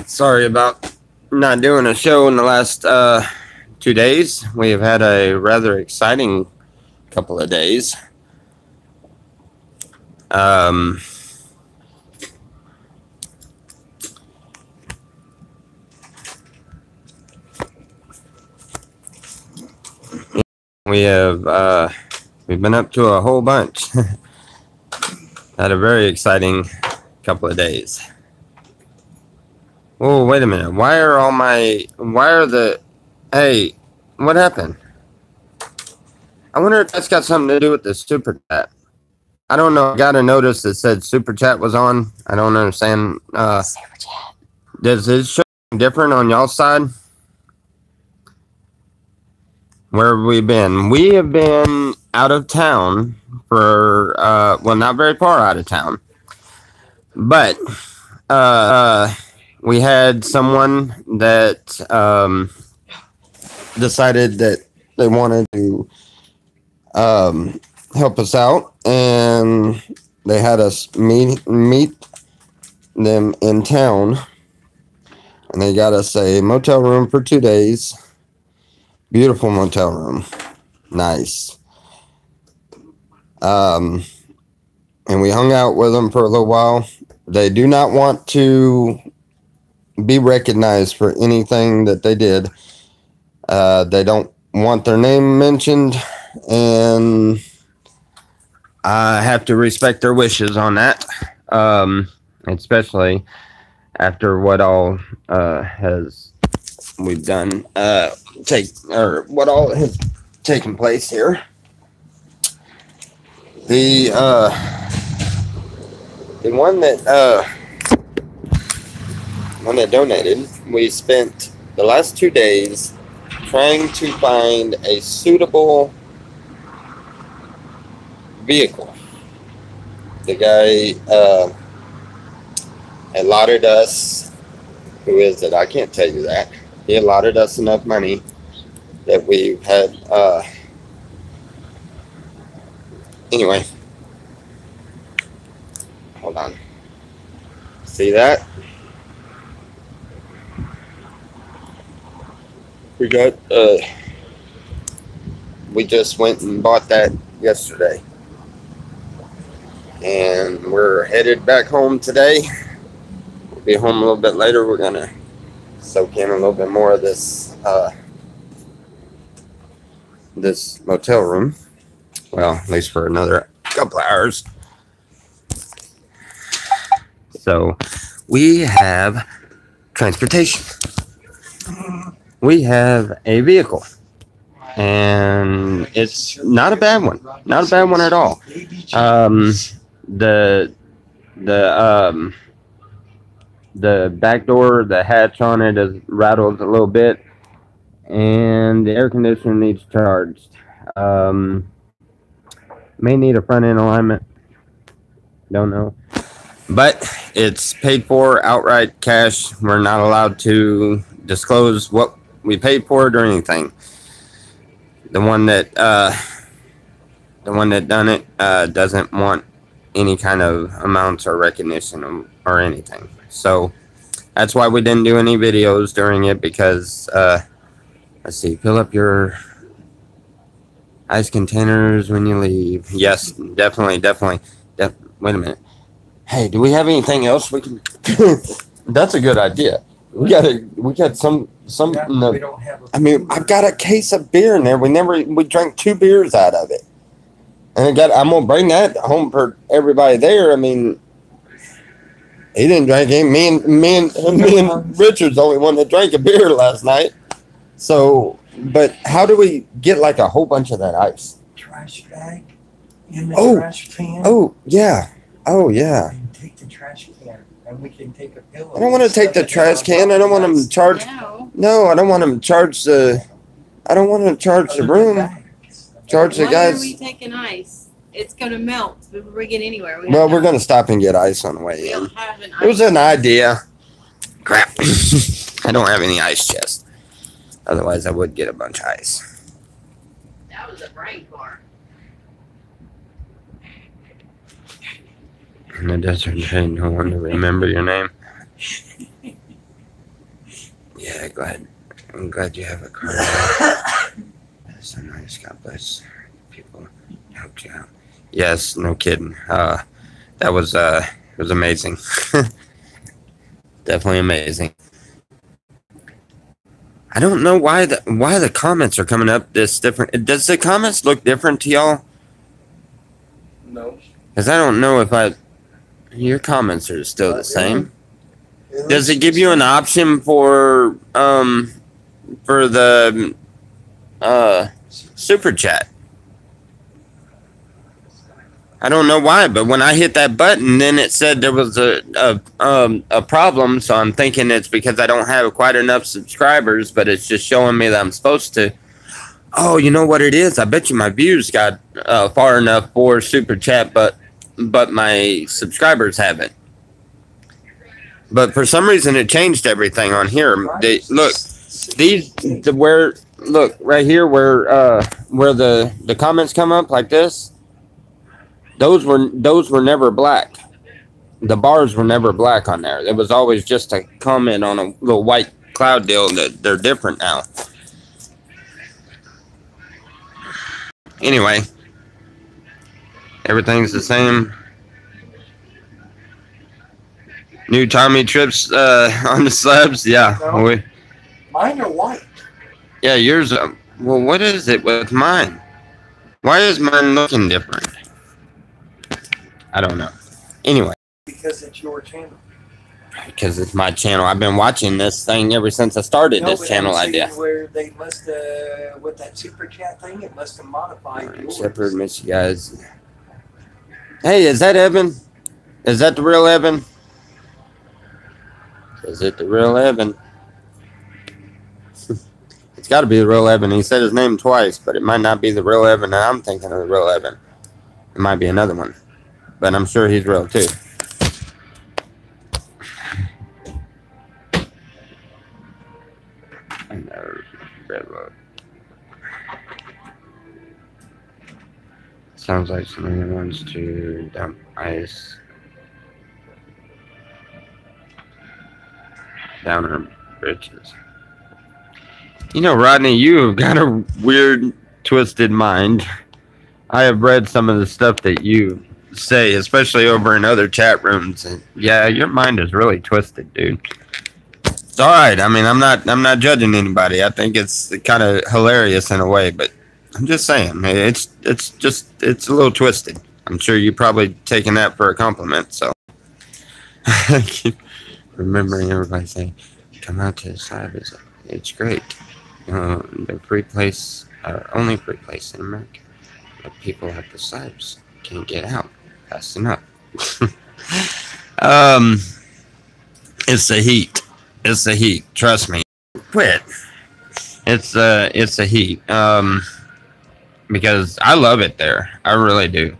Sorry about not doing a show in the last 2 days. We have had a rather exciting couple of days. We've been up to a whole bunch. Had a very exciting couple of days. Oh, wait a minute. Hey, what happened? I wonder if that's got something to do with the super chat. I don't know. I got a notice that said super chat was on. I don't understand. Super chat. Does it show different on y'all's side? Where have we been? We have been out of town for, well, not very far out of town. But we had someone that decided that they wanted to help us out, and they had us meet them in town, and they got us a motel room for 2 days. Beautiful motel room. Nice. And we hung out with them for a little while. They do not want to be recognized for anything that they did. They don't want their name mentioned, and I have to respect their wishes on that, especially after what all we've done, what all has taken place here. The one that donated, we spent the last 2 days trying to find a suitable vehicle. The guy allotted us, who is it? I can't tell you that. He allotted us enough money that we've had, anyway. Hold on. See that? We just went and bought that yesterday. And we're headed back home today. We'll be home a little bit later. We're gonna soak in a little bit more of this this motel room. Well, at least for another couple hours. So we have transportation. We have a vehicle, and it's not a bad one. Not a bad one at all. The back door, the hatch on it is rattled a little bit, and the air conditioner needs charged. May need a front end alignment. Don't know. But it's paid for outright cash. We're not allowed to disclose what we paid for it or anything. The one that done it doesn't want any kind of amounts or recognition or anything. So that's why we didn't do any videos during it, because let's see, fill up your ice containers when you leave. Yes, definitely. Wait a minute. Hey, do we have anything else we can? That's a good idea. We got some. We don't have. I mean, I've got a case of beer in there. We drank 2 beers out of it, and I'm gonna bring that home for everybody there. I mean, he didn't drink any. Me and Richard's the only one that drank a beer last night. So, but how do we get like a whole bunch of that ice? Trash bag in the trash can. Oh yeah. Oh yeah. And take the trash can, and we can take a pillow. I don't want to take the trash can. I don't want them to charge. No, I don't want them to charge the. I don't want to charge the room. Charge the guys. Why are we taking ice? It's gonna melt before we get anywhere. We're gonna stop and get ice on the way in. It was an idea. Crap. I don't have any ice chest. Otherwise, I would get a bunch of ice. That was a brain car. In the desert, hey, no one to remember your name. Yeah, I'm glad you have a car. That's so nice. God bless people helped you out. Yes, no kidding. That was it was amazing. Definitely amazing. I don't know why the comments are coming up this different. Does the comments look different to y'all? No. Because I don't know if your comments are still the same. Does it give you an option for the super chat? I don't know why, but when I hit that button, then it said there was a problem. So I'm thinking it's because I don't have quite enough subscribers, but it's just showing me that I'm supposed to. Oh, you know what it is? I bet you my views got far enough for super chat, but my subscribers haven't. But for some reason, it changed everything on here. Look right here where the comments come up like this. Those were never black. The bars were never black on there. It was always just a comment on a little white cloud deal. That they're different now. Anyway, everything's the same. New Tommy trips on the slabs. Yeah. No, mine are white. Yeah, yours. Well, what is it with mine? Why is mine looking different? I don't know. Anyway. Because it's your channel. Because it's my channel. I've been watching this thing ever since I started this channel idea. Where they must with that super chat thing, it must have modified yours. Shepherd, miss you guys. Hey, is that Evan? Is that the real Evan? Is it the real Evan? It's got to be the real Evan. He said his name twice, but it might not be the real Evan. I'm thinking of the real Evan. It might be another one, but I'm sure he's real too. Sounds like someone wants to dump ice down her britches. You know, Rodney, you have got a weird, twisted mind. I have read some of the stuff that you say, especially over in other chat rooms, and yeah, your mind is really twisted, dude. It's all right. I mean, I'm not judging anybody. I think it's kind of hilarious in a way, but I'm just saying, it's a little twisted. I'm sure you probably taken that for a compliment. So I keep remembering everybody saying, "Come out to the side. It's great. The free place, only free place in America. But people at the sides can't get out fast enough." It's the heat. It's the heat. Trust me. Quit. It's the heat. Because I love it there. I really do.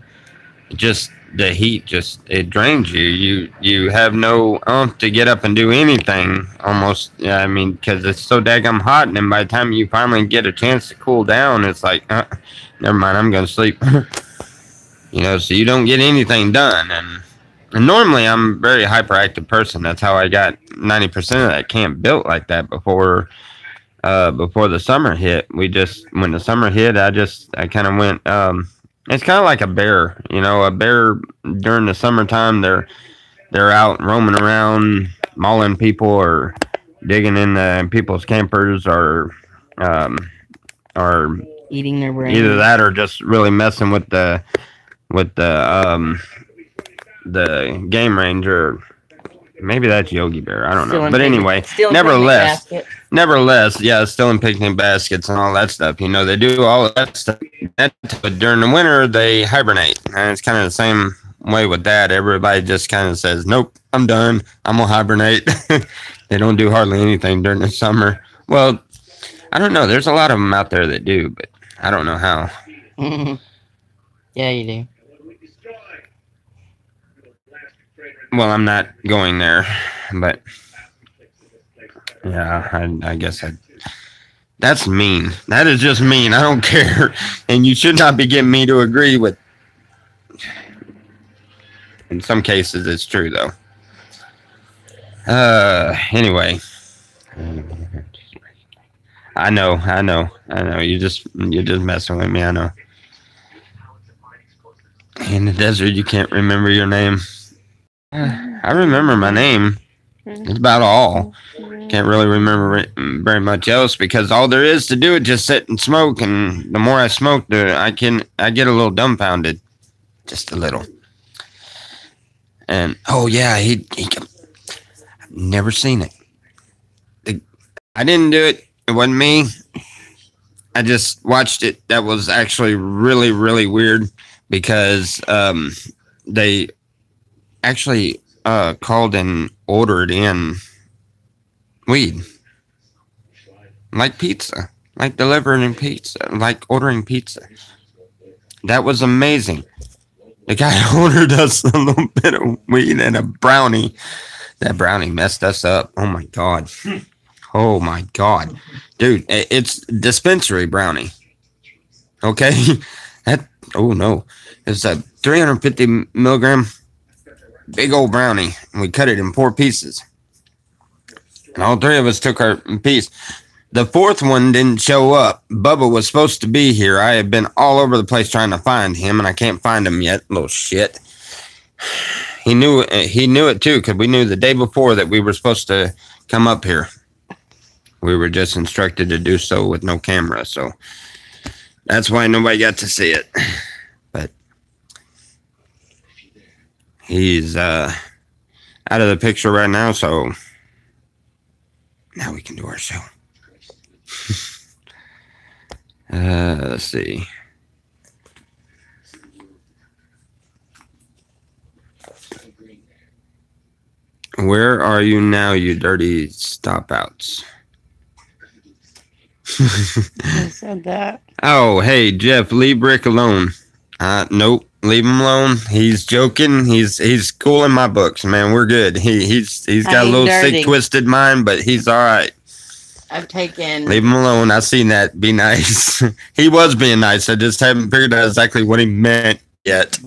Just the heat, it drains you. You have no oomph to get up and do anything. Almost. Yeah, I mean, because it's so daggum hot, and then by the time you finally get a chance to cool down, it's like, never mind. I'm gonna sleep. You know, so you don't get anything done. And normally I'm a very hyperactive person. That's how I got 90% of that camp built like that before the summer hit. When the summer hit, I kind of went, it's kind of like a bear, you know. A bear during the summertime, they're out roaming around, mauling people or digging in people's campers or eating their brain. Either that or just really messing with the game ranger. Maybe that's Yogi Bear. I don't know. But anyway, nevertheless, yeah, still in picnic baskets and all that stuff. You know, they do all of that stuff. But during the winter, they hibernate. And it's kind of the same way with that. Everybody just kind of says, nope, I'm done. I'm going to hibernate. They don't do hardly anything during the summer. Well, I don't know. There's a lot of them out there that do, but I don't know how. Yeah, you do. Well, I'm not going there, but yeah, I guess that's mean. That is just mean. I don't care. And you should not be getting me to agree with. In some cases, it's true, though. Anyway, I know. You're just messing with me. I know. In the desert, you can't remember your name. I remember my name. That's about all. Can't really remember very much else because all there is to do is just sit and smoke. And the more I smoke, I get a little dumbfounded, just a little. And oh yeah, he I've never seen it. I didn't do it. It wasn't me. I just watched it. That was actually really, really weird because they actually called and ordered in weed. Like pizza. Like delivering pizza. Like ordering pizza. That was amazing. The guy ordered us a little bit of weed and a brownie. That brownie messed us up. Oh my God. Oh my God. Dude, it's dispensary brownie. Okay? Oh no. It's a 350 milligram big old brownie. And we cut it in 4 pieces. And all 3 of us took our piece. The 4th one didn't show up. Bubba was supposed to be here. I have been all over the place trying to find him, and I can't find him yet. Little shit. He knew it too, because we knew the day before that we were supposed to come up here. We were just instructed to do so with no camera, so that's why nobody got to see it. But he's out of the picture right now, so now we can do our show. Let's see. Where are you now, you dirty stop-outs? I said that. Oh, hey, Jeff, leave Rick alone. Nope, leave him alone. He's joking. He's cool in my books, man. We're good. He's got a little dirty. sick, twisted mind, but he's all right. I've taken. Leave him alone. I seen that. Be nice. He was being nice. I just haven't figured out exactly what he meant yet.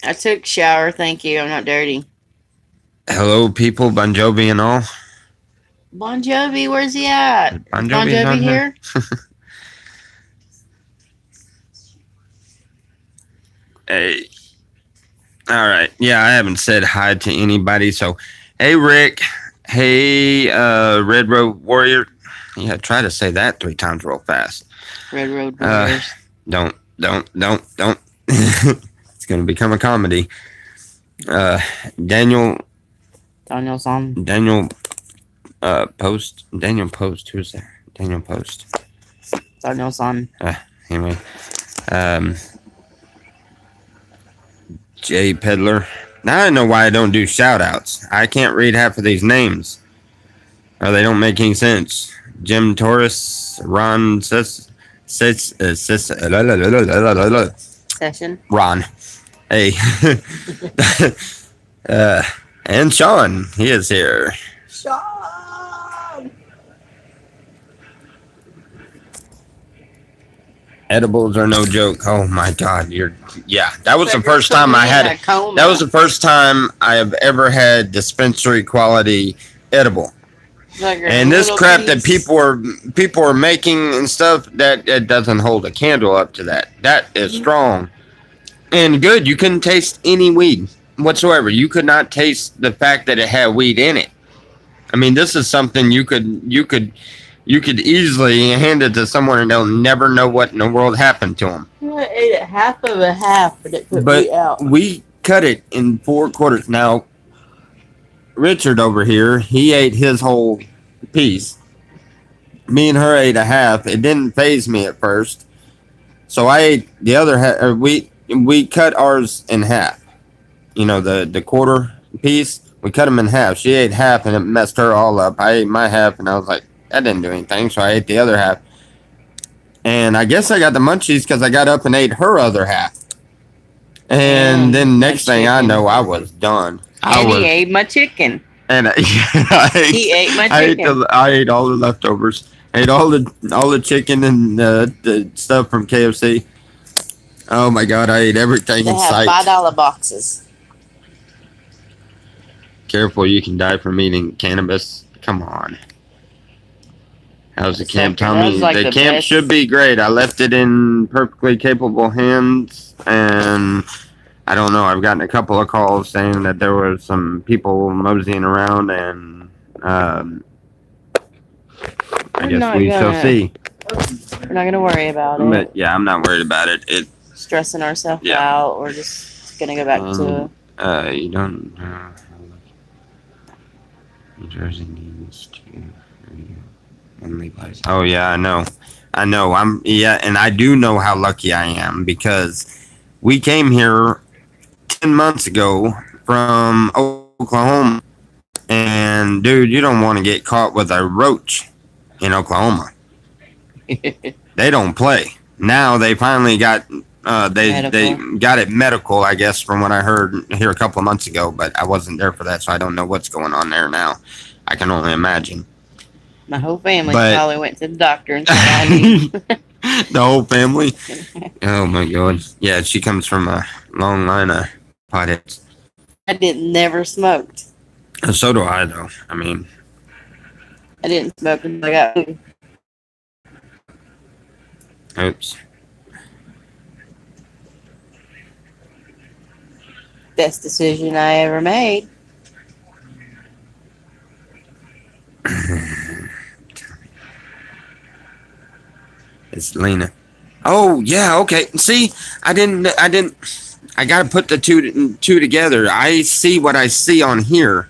I took shower. Thank you. I'm not dirty. Hello, people, Bon Jovi and all. Bon Jovi, where's he at? Bon Bon Jovi's on Jovi here? Hey. All right. Yeah, I haven't said hi to anybody. So, hey, Rick. Hey, Red Road Warrior. Yeah, try to say that 3 times real fast. Red Road Warriors. Don't. It's going to become a comedy. Daniel Daniel-san. Post. Daniel Post. Who's there? Daniel Post. Daniel-san. Anyway. Jay Peddler. Now I know why I don't do shout outs. I can't read half of these names. Or they don't make any sense. Jim Torres, Ron Session. Ron. Hey. And Sean. He is here. Sean! Edibles are no joke. Oh my God. That was the first time I had it. That was the first time I have ever had dispensary quality edible. And this crap that people are making and stuff, that it doesn't hold a candle up to that. That is strong and good. You couldn't taste any weed whatsoever. You could not taste the fact that it had weed in it. I mean, this is something you could easily hand it to someone and they'll never know what in the world happened to them. I ate it half of a half, but it put me out. We cut it in 4 quarters. Now, Richard over here, he ate his whole piece. Me and her ate a half. It didn't faze me at first. So I ate the other half. We cut ours in half. You know, the quarter piece. We cut them in half. She ate half and it messed her all up. I ate my half and I was like, that didn't do anything. So I ate the other half. And I guess I got the munchies because I got up and ate her other half. And then next thing I know, I was done. He ate my chicken. And He ate my chicken. I ate all the leftovers. I ate all the chicken and the stuff from KFC. Oh my God! I ate everything They in have sight. $5 boxes. Careful, you can die from eating cannabis. Come on. How's the camp, Tommy? Like the camp best. Should be great. I left it in perfectly capable hands, and I don't know. I've gotten a couple of calls saying that there were some people moseying around, and I guess we shall see. We're not gonna worry about it. But yeah, I'm not worried about it. Stressing ourselves out. We're just gonna go back to. You don't. New Jersey needs to. Oh yeah, I know. and I do know how lucky I am, because we came here 10 months ago from Oklahoma, and dude, you don't want to get caught with a roach in Oklahoma. They don't play. Now they finally got they got it medical, I guess, from what I heard here a couple of months ago, but I wasn't there for that, so I don't know what's going on there now. I can only imagine. My whole family probably went to the doctor and said, the whole family? Oh my god. Yeah, she comes from a long line of potheads. I never smoked. So do I, though. I mean, I didn't smoke until I got home. Oops. Best decision I ever made. It's Lena. Oh yeah, okay. See, I gotta put the two together. I see what I see on here.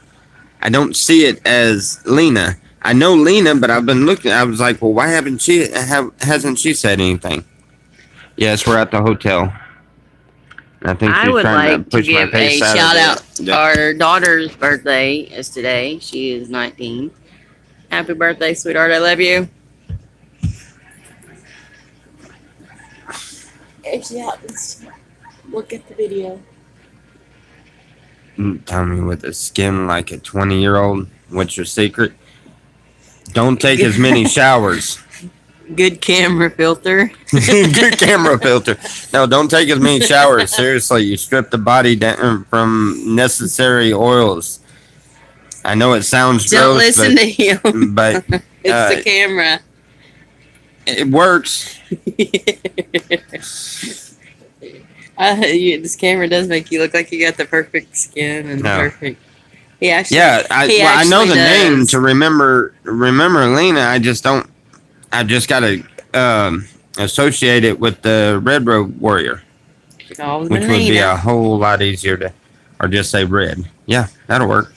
I don't see it as Lena. I know Lena, but I've been looking. I was like, well, why hasn't she said anything? Yes, we're at the hotel. I think I would like to give a shout out. Our daughter's birthday is today. She is 19. Happy birthday, sweetheart. I love you. If she happens, look at the video. Tell me, with a skin like a 20-year-old, what's your secret? Don't take as many showers. Good camera filter. Good camera filter. No, don't take as many showers. Seriously, you strip the body down from necessary oils. I know it sounds don't gross, listen to him. But it's the camera. It works. This camera does make you look like you got the perfect skin and perfect. I know the name to remember Lena. I just don't. I just gotta associate it with the Red Road Warrior, which would be a whole lot easier to, or just say red. Yeah, that'll work.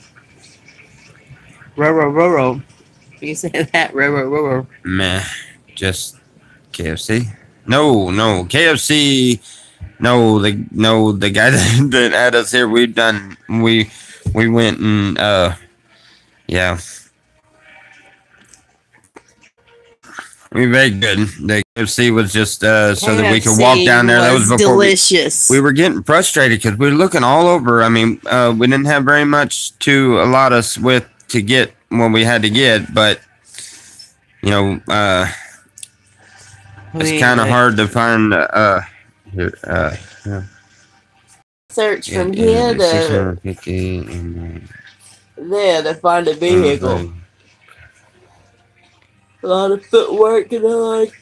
Ro. You say that, ro. Meh. Just KFC. No, KFC. No, the guy that had us here. We went and yeah. We very good. The KFC was just so that we could walk down there. That was before delicious. We were getting frustrated because we were looking all over. I mean, we didn't have very much to allot us with to get what we had to get, but you know, it's kind of hard to find. Search from here to there to find a vehicle. A lot of footwork and a lot of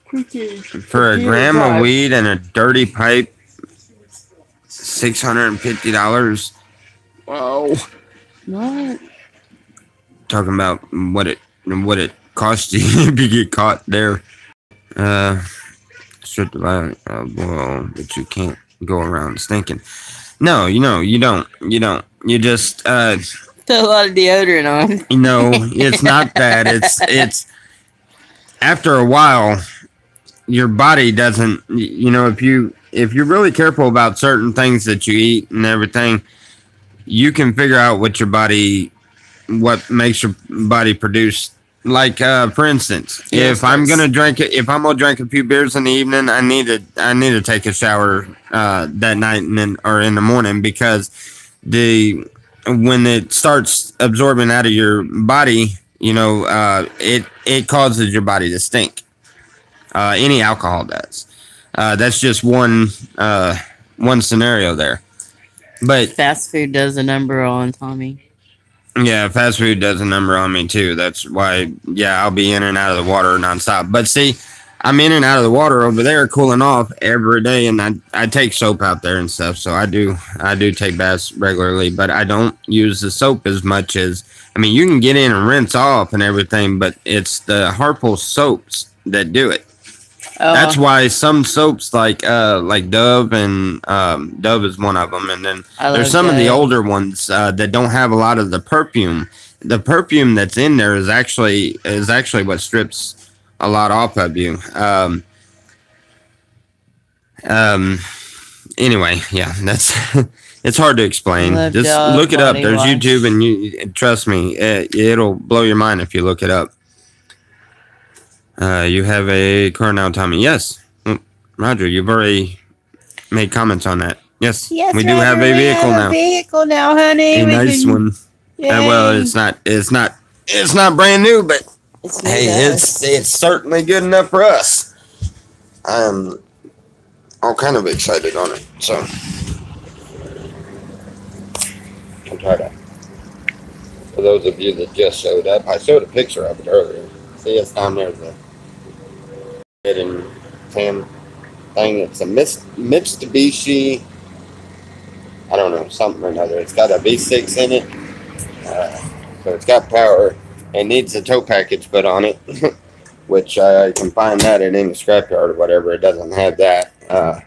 cookies. For a gram of weed and a dirty pipe, $650. Wow. What? Talking about what it cost you if you get caught there. Strip the body, well, but you can't go around stinking. No, you don't. You just put a lot of deodorant on. No, it's not that. It's after a while, your body doesn't. If you're really careful about certain things that you eat and everything, you can figure out what makes your body produce. Like for instance, if I'm gonna drink a few beers in the evening, I need to take a shower that night or in the morning, because when it starts absorbing out of your body, it causes your body to stink. Any alcohol does. That's just one scenario there. But fast food does a number on Tommy. Yeah, fast food does a number on me too. That's why, yeah, I'll be in and out of the water nonstop. But see, I'm in and out of the water over there, cooling off every day, and I take soap out there and stuff. So I do take baths regularly, but I don't use the soap as much as. I mean, you can get in and rinse off and everything, but it's the Harpal soaps that do it. Oh, That's why some soaps like Dove and Dove is one of them, and then I there's love some of the Dove. older ones that don't have a lot of the perfume. The perfume that's in there is actually what strips a lot off of you. Anyway, yeah, that's it's hard to explain. Love Just Dove look it up. body There's wash. YouTube, and you trust me, it'll blow your mind if you look it up. You have a car now, Tommy. Yes. Roger, you've already made comments on that. Yes. Yes, we do have a vehicle now. Vehicle now, honey. A nice one. Well, Yay. it's not brand new, but It's hey, nice. it's certainly good enough for us. I'm all kind of excited on it. So I'll try to. For those of you that just showed up, I showed a picture of it earlier. See, it's down there, the red and tan thing. It's a Mitsubishi, I don't know, something or another. It's got a V6 in it, so it's got power. It needs a tow package put on it, which I can find that at any scrapyard or whatever. It doesn't have that. I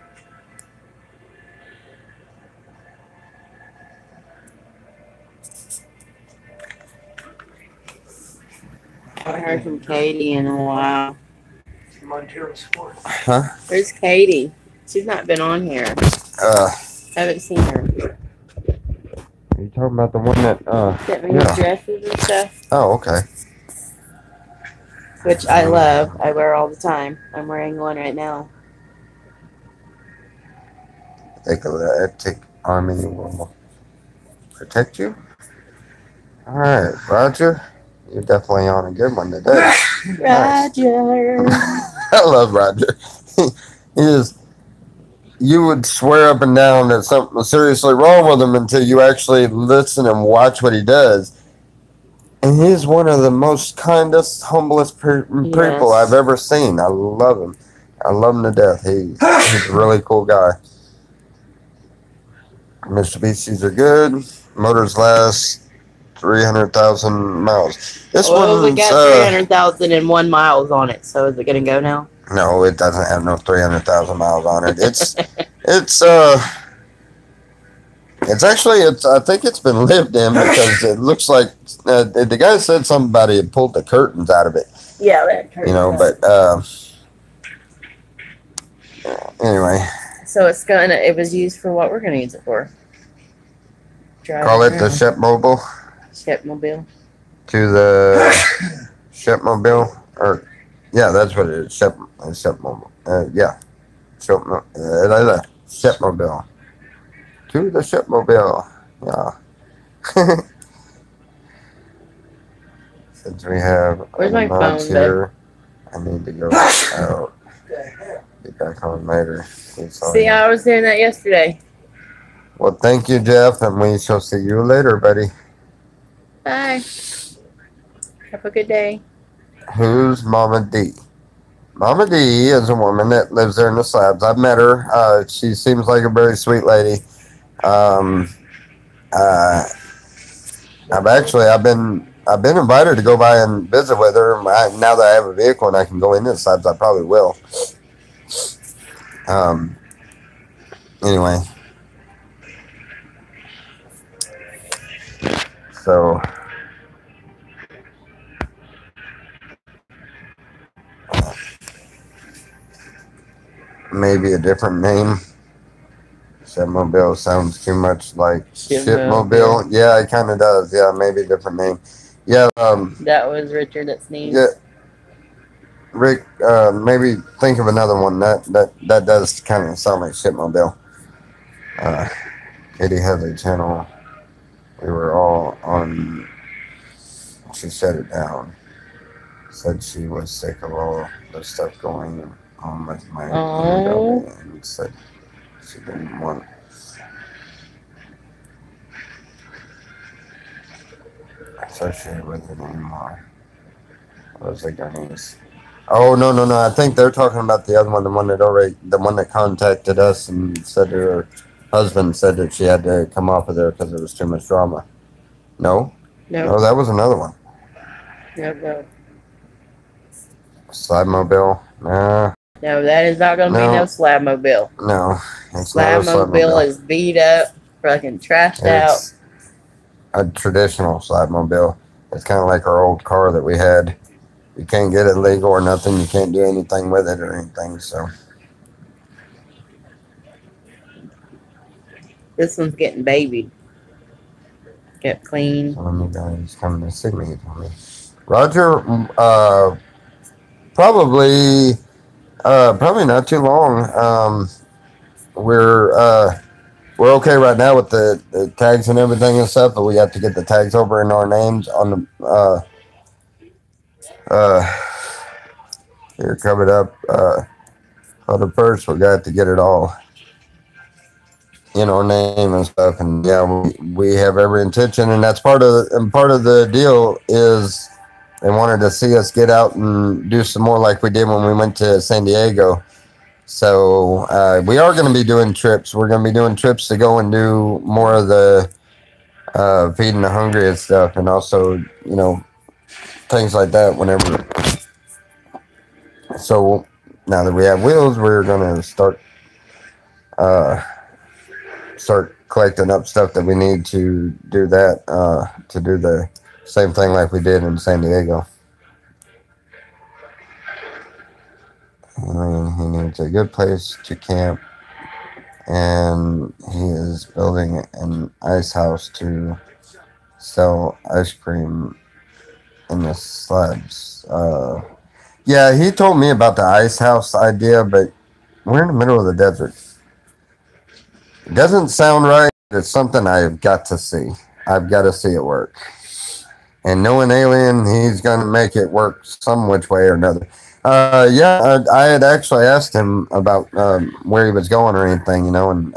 haven't heard from Katie in a while. Montero Sport. Huh? Where's Katie? She's not been on here. Haven't seen her. Are you talking about the one that? Sent me Yeah. her dresses and stuff, Oh, okay. which I love. I wear all the time. I'm wearing one right now. Take a Attic Army will protect you. All right, Roger. You're definitely on a good one today. Roger. I love Roger. He is. You would swear up and down that something was seriously wrong with him until you actually listen and watch what he does. And he's one of the most kindest, humblest people Yes. I've ever seen. I love him. I love him to death. He's a really cool guy. Mitsubishis are good. Motors last 300,000 miles. This Well, we one's got 300,000 miles on it. So is it gonna go now? no, it doesn't have no 300,000 miles on it. It's actually I think it's been lived in because it looks like the guy said somebody had pulled the curtains out of it. Yeah, that hurt. You know, but anyway, So it was used for what we're gonna use it for. Drive call it the around. Shepmobile Shepmobile. to the Shepmobile, or yeah, that's what it is. Shepmobile. Yeah, Shepmobile to the Shepmobile. Yeah. Since we have Where's my mods phone, here, I need to go out. Get back on later. See, I was doing that yesterday. Well, thank you, Jeff, and we shall see you later, buddy. Bye. Have a good day. Who's Mama D? Mama D is a woman that lives there in the slabs. I've met her. She seems like a very sweet lady. I've been invited to go by and visit with her. Now that I have a vehicle and I can go in the slabs, I probably will. Anyway. So maybe a different name. Shipmobile sounds too much like Shipmobile. Yeah, it kind of does. Yeah, maybe a different name. Yeah. That was Richard that sneezed. Yeah. Rick, maybe think of another one. That does kind of sound like Shipmobile. Katie has a channel. We were all on. She shut it down. Said she was sick of all the stuff going on with my Oh. and said she didn't want. associated with it anymore. What was the guy's? Oh no. I think they're talking about the other one, the one that contacted us and said her husband said that she had to come off of there because there was too much drama. No, that was another one. No. Slabmobile? Nah. No, that is not going to be no Slabmobile. No, it's not a Slabmobile is beat up, fucking trashed out. A traditional Slabmobile. It's kind of like our old car that we had. You can't get it legal or nothing. You can't do anything with it or anything. So this one's getting babied. Kept clean. Some of you guys coming to see me. Roger, probably not too long. We're okay right now with the tags and everything and stuff, but we have to get the tags over in our names on the here covered up on the first. We got to get it all in our name and stuff, and yeah, we have every intention, and that's part of the deal is they wanted to see us get out and do some more like we did when we went to San Diego. So we are going to be doing trips. We're going to be doing trips to go and do more of the feeding the hungry and stuff, and also things like that whenever. So now that we have wheels, we're going to start collecting up stuff that we need to do that, to do the same thing like we did in San Diego. He needs a good place to camp, and he is building an ice house to sell ice cream in the slabs. Yeah, he told me about the ice house idea, but we're in the middle of the desert. It doesn't sound right. It's something I've got to see. I've got to see it work. And knowing Alien, he's going to make it work some which way or another. Yeah, I had actually asked him about where he was going or anything, and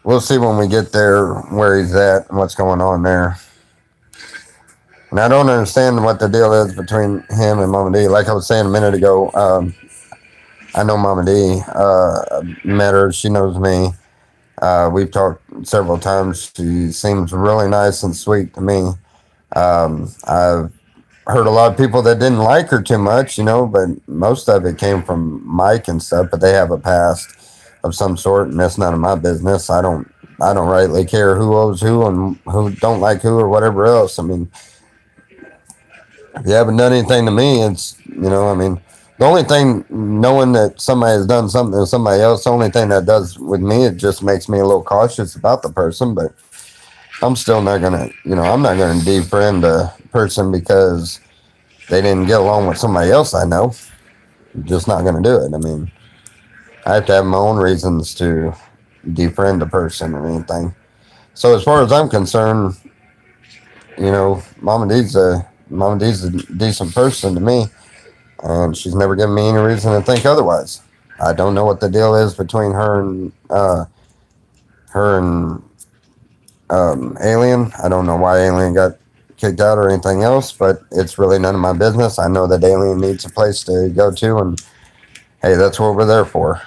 we'll see when we get there where he's at and what's going on there. And I don't understand what the deal is between him and Mama D. Like I was saying a minute ago, I know Mama D. Met her. She knows me. We've talked several times. She seems really nice and sweet to me. I've heard a lot of people that didn't like her too much, but most of it came from Mike and stuff, but they have a past of some sort, and that's none of my business. I don't rightly care who owes who and who don't like who or whatever else. I mean, if you haven't done anything to me, it's, the only thing, knowing that somebody has done something to somebody else, the only thing that does with me, it just makes me a little cautious about the person, but I'm still not going to, I'm not going to defriend a person because they didn't get along with somebody else I know. I'm just not going to do it. I mean, I have to have my own reasons to defriend a person or anything. So as far as I'm concerned, Mama D's a decent person to me, and she's never given me any reason to think otherwise. I don't know what the deal is between her and Alien. I don't know why Alien got kicked out or anything else, but it's really none of my business. I know that Alien needs a place to go to, and hey, that's what we're there for.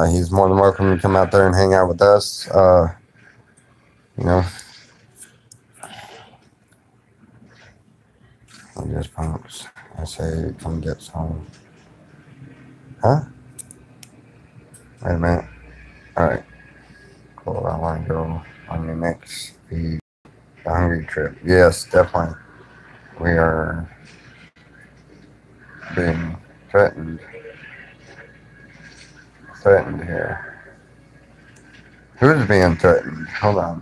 He's more than welcome to come out there and hang out with us. He just pumps. I say, come get some. Huh? Wait a minute. Alright. Cool. I want to go on the next feed. The hungry trip. Yes, definitely. We are being threatened. Threatened here. Who's being threatened? Hold on.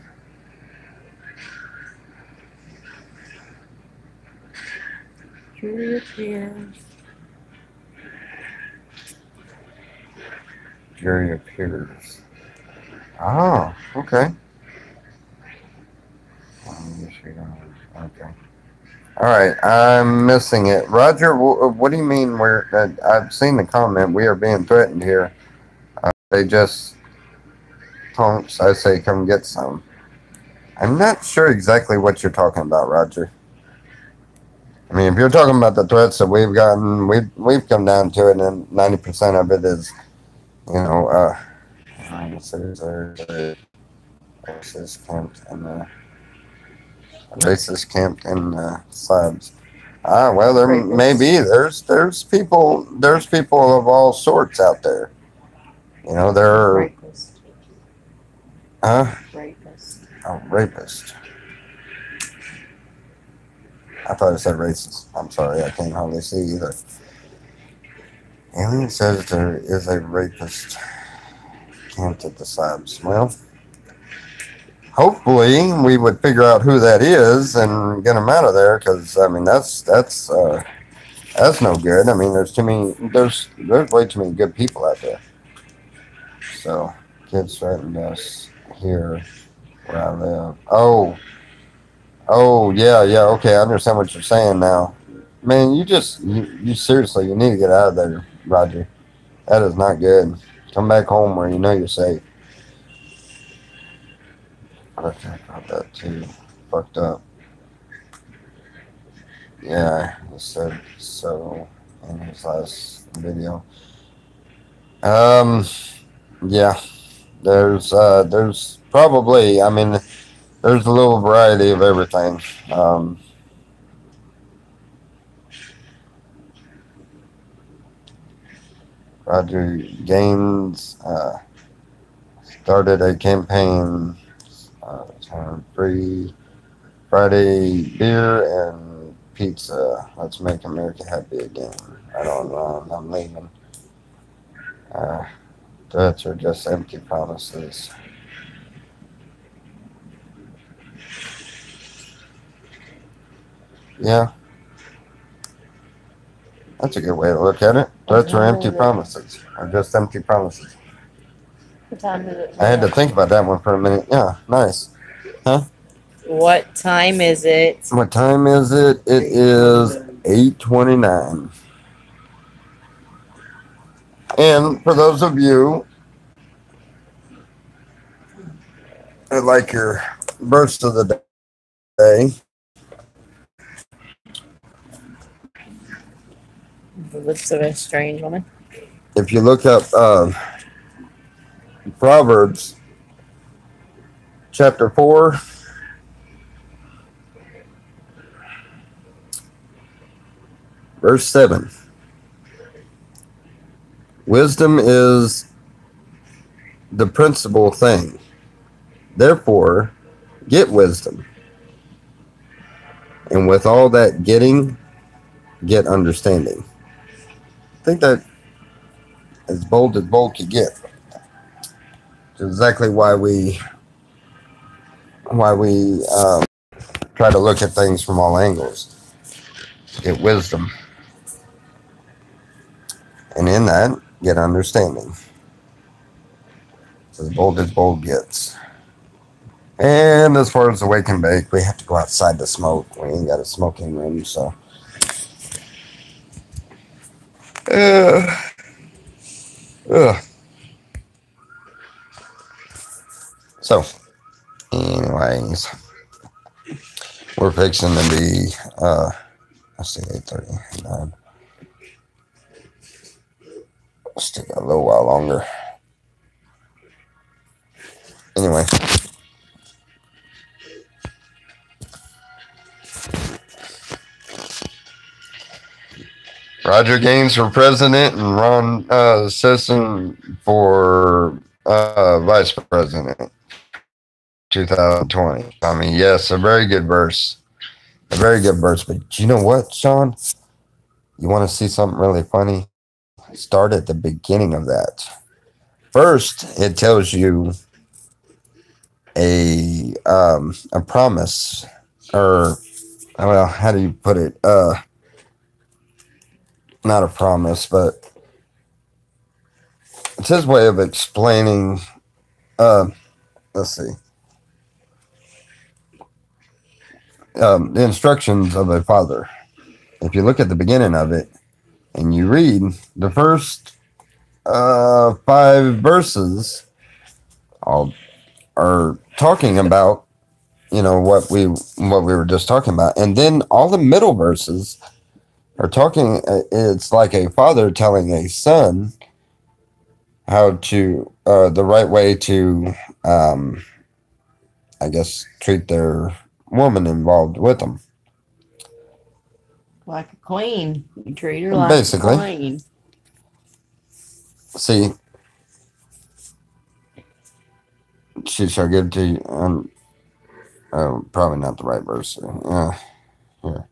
Jury appears. Oh, okay. Okay. All right, I'm missing it. Roger, what do you mean I've seen the comment, we are being threatened here. They just, punks, I say come get some. I'm not sure exactly what you're talking about, Roger. I mean, if you're talking about the threats that we've gotten, we've come down to it, and 90% of it is, you know, racist camped in slabs. Ah, well, there may be. There's people of all sorts out there. You know, there are. Rapist. Huh? Rapist. Oh, rapist. I thought it said racist. I'm sorry, I can't hardly see either. Alien says there is a rapist camped at the slabs. Well, hopefully we would figure out who that is and get him out of there, because I mean that's no good. I mean, there's way too many good people out there. So kids threatened us here where I live. Oh yeah, okay, I understand what you're saying now. Man, you seriously, you need to get out of there, Roger. That is not good. Come back home where you know you're safe. I about that too. Fucked up. Yeah, he said so in his last video. Yeah, there's probably, I mean, there's a little variety of everything. Roger Gaines started a campaign, free Friday beer and pizza. Let's make America happy again. I don't know. I'm leaving. Threats are just empty promises. Yeah. That's a good way to look at it. Threats are empty promises. Or just empty promises. What time is it? I had to think about that one for a minute. Yeah, nice. Huh? What time is it? What time is it? It is 8:29. And for those of you that like your burst of the day, The Lips of a Strange Woman. if you look up Proverbs chapter 4, verse 7. Wisdom is the principal thing. Therefore, get wisdom. And with all that getting, get understanding. I think that as bold could get. It's exactly why we try to look at things from all angles. Get wisdom. And in that, get understanding. It's as bold gets. And as far as the wake and bake, we have to go outside to smoke. We ain't got a smoking room, so. So, anyways, we're fixing to be, let's see, 8:30. Let's take a little while longer. Anyway. Roger Gaines for president and Ron Sisson for vice president. 2020. I mean, yes, a very good verse. A very good verse. But you know what, Sean? You want to see something really funny? Start at the beginning of that. First, it tells you a promise, or well, how do you put it? Not a promise, but it's his way of explaining. Let's see. the instructions of a father. If you look at the beginning of it and you read the first 5 verses, all are talking about, what we were just talking about, and then all the middle verses are talking. It's like a father telling a son how to the right way to, I guess, treat their woman involved with them. Like a queen. You treat her like Basically. a queen. See, she shall give to you. Probably not the right verse. Here.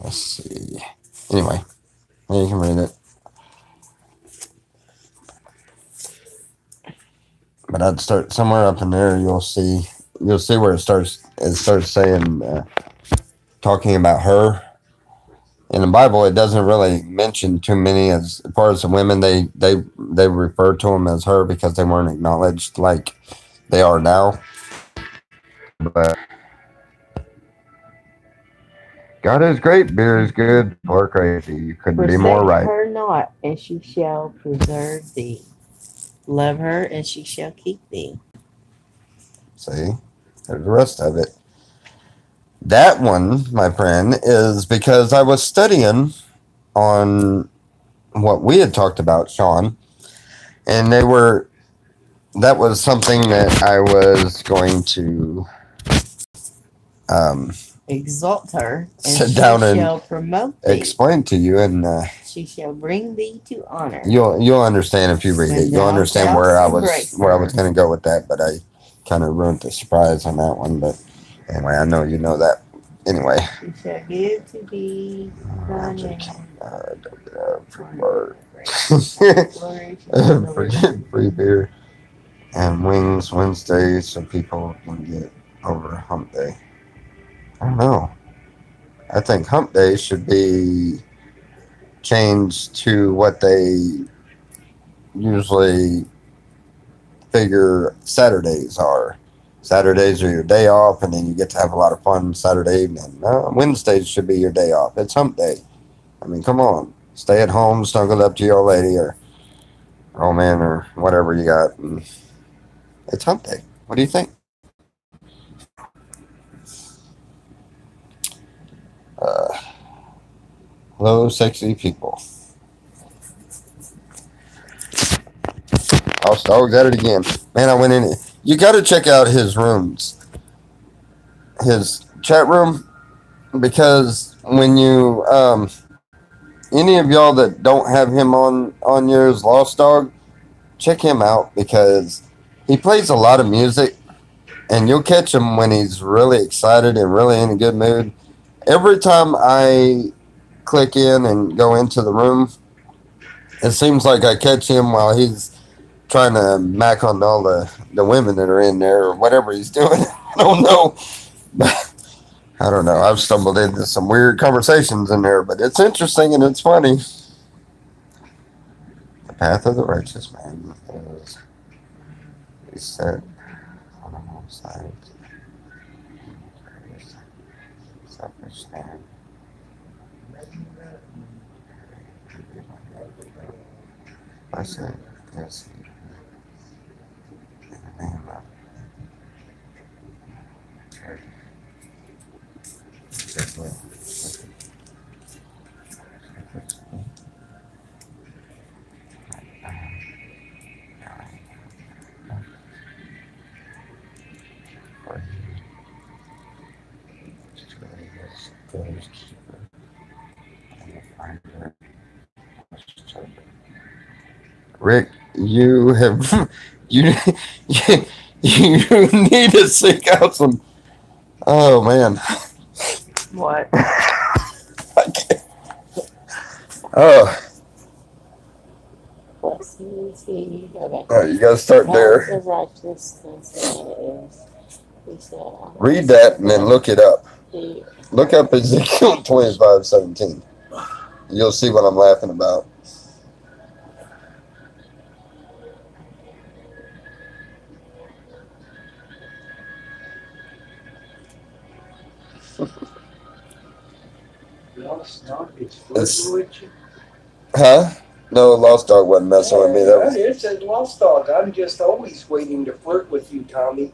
Let's see. Anyway, you can read it. But I'd start somewhere up in there. You'll see where it starts. It starts saying, talking about her. In the Bible, it doesn't really mention too many as far as the women. They refer to them as her because they weren't acknowledged like they are now. But God is great, beer is good, or crazy. You couldn't be more right. Forsake her not, and she shall preserve thee. Love her, and she shall keep thee. See, there's the rest of it. That one, my friend, is because I was studying on what we had talked about, Sean, and that was something that I was going to exalt her, and sit down and shall promote thee. Explain to you, and she shall bring thee to honor. You'll understand if you read it. You'll understand where I was going to go with that, but I kind of ruined the surprise on that one. But anyway, I know you know that. Anyway, she shall give to thee free beer and wings Wednesday, so people can get over Hump Day. I don't know. I think Hump Day should be changed to what they usually figure Saturdays are. Saturdays are your day off, and then you get to have a lot of fun Saturday evening. Wednesdays should be your day off. It's Hump Day. I mean, come on. Stay at home, snuggled up to your old lady or old man or whatever you got. And it's Hump Day. What do you think? Hello, sexy people. House Dog's at it again. Man, I went in. You got to check out his rooms, his chat room, because when you, any of y'all that don't have him on yours, Lost Dog, check him out because he plays a lot of music, and you'll catch him when he's really excited and really in a good mood. Every time I click in and go into the room, it seems like I catch him while he's trying to mac on all the women that are in there or whatever he's doing. I don't know. I don't know. I've stumbled into some weird conversations in there, but it's interesting and it's funny. The path of the righteous man is set on all sides. Selfish stand. I said, yes. In the name of Rick, you have you need to seek out some. Oh man, what? Oh. Okay. Oh, you gotta start there. Read that and then look it up. Look up Ezekiel 25:17. You'll see what I'm laughing about. Lost dog is That's- flirting with you. Huh? No, Lost Dog wasn't messing with me. That was. It says lost dog. I'm just always waiting to flirt with you, Tommy.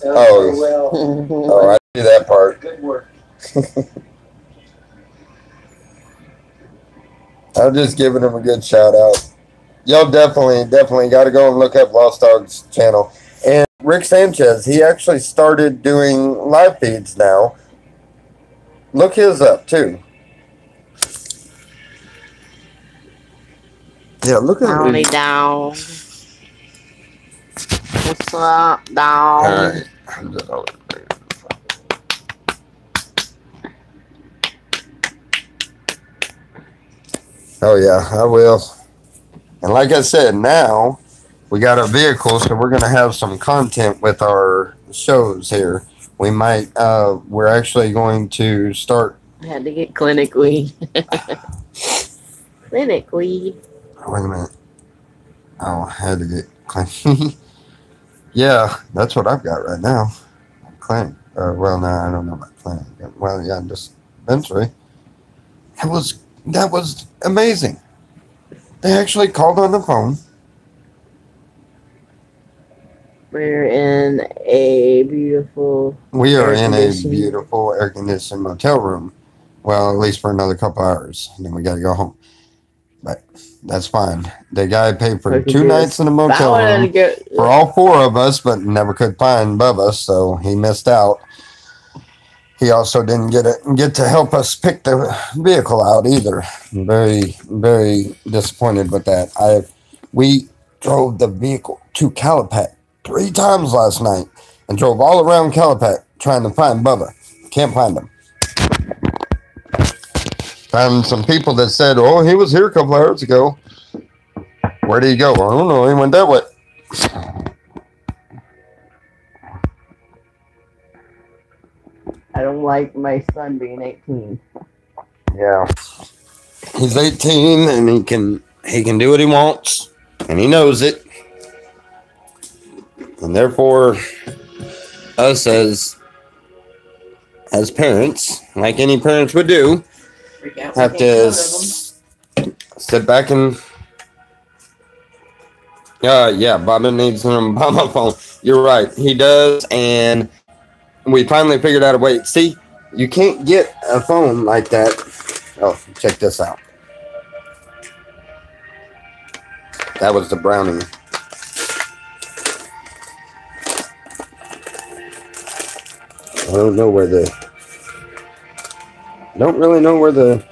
Oh. Well, Oh, I do that part. good work. I'm just giving him a good shout out. Y'all definitely got to go and look up Lost Dog's channel. And Rick Sanchez, he actually started doing live feeds now. Look his up too. Yeah, look at Howdy, him. dog. What's up, dog? Alright. Oh yeah, I will. And like I said, now we got our vehicle, so we're gonna have some content with our shows here. We might we're actually going to start. I had to get clinic weed. Clinic weed. Wait a minute. Oh, I had to get clean. Yeah, that's what I've got right now. Clinic. Well, no, I don't know about clinic. Well, yeah, dispensary. That was amazing. They actually called on the phone. We're in a beautiful. We are Air in a conditioned. beautiful air-conditioned motel room. Well, at least for another couple hours. And then we got to go home. But that's fine. The guy paid for Look at 2 this. nights in a I motel wanted to room go. for all 4 of us, but never could find Bubba, so he missed out. He also didn't get to help us pick the vehicle out either. Very, very disappointed with that. We drove the vehicle to Calipat 3 times last night and drove all around Calipat trying to find Bubba. Can't find him. Found some people that said, "Oh, he was here a couple hours ago." Where did he go? I don't know. He went that way. I don't like my son being 18. Yeah. He's 18 and he can do what he wants and he knows it. And therefore us as parents, like any parents would do, Freak out. have to sit back and yeah, Bobby needs an Obama phone. You're right, he does, and we finally figured out a way. See, you can't get a phone like that. Oh, check this out. That was the brownie. I don't really know where the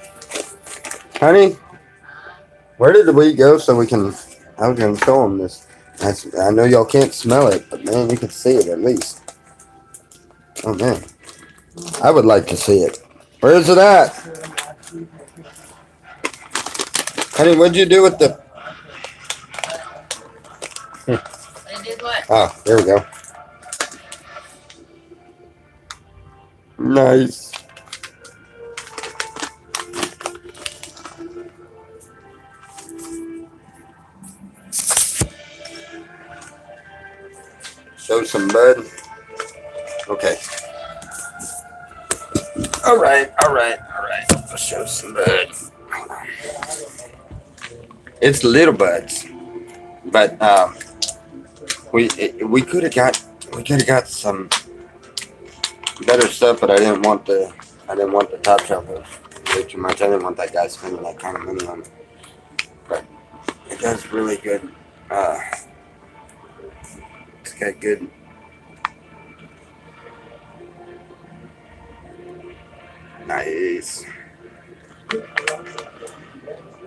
honey, where did the weed go so we can, I was going to show them this. I know y'all can't smell it, but man, you can see it at least. Oh man, I would like to see it. Where is it at? Honey, what'd you do with the... I did what? Oh, there we go. Nice. Show some bud. Okay. All right. Let's show some bud. It's little buds, but we could have got some better stuff, but I didn't want the top shelf way too much. I didn't want that guy spending that kind of money on it. But it does really good. It's got good. Nice.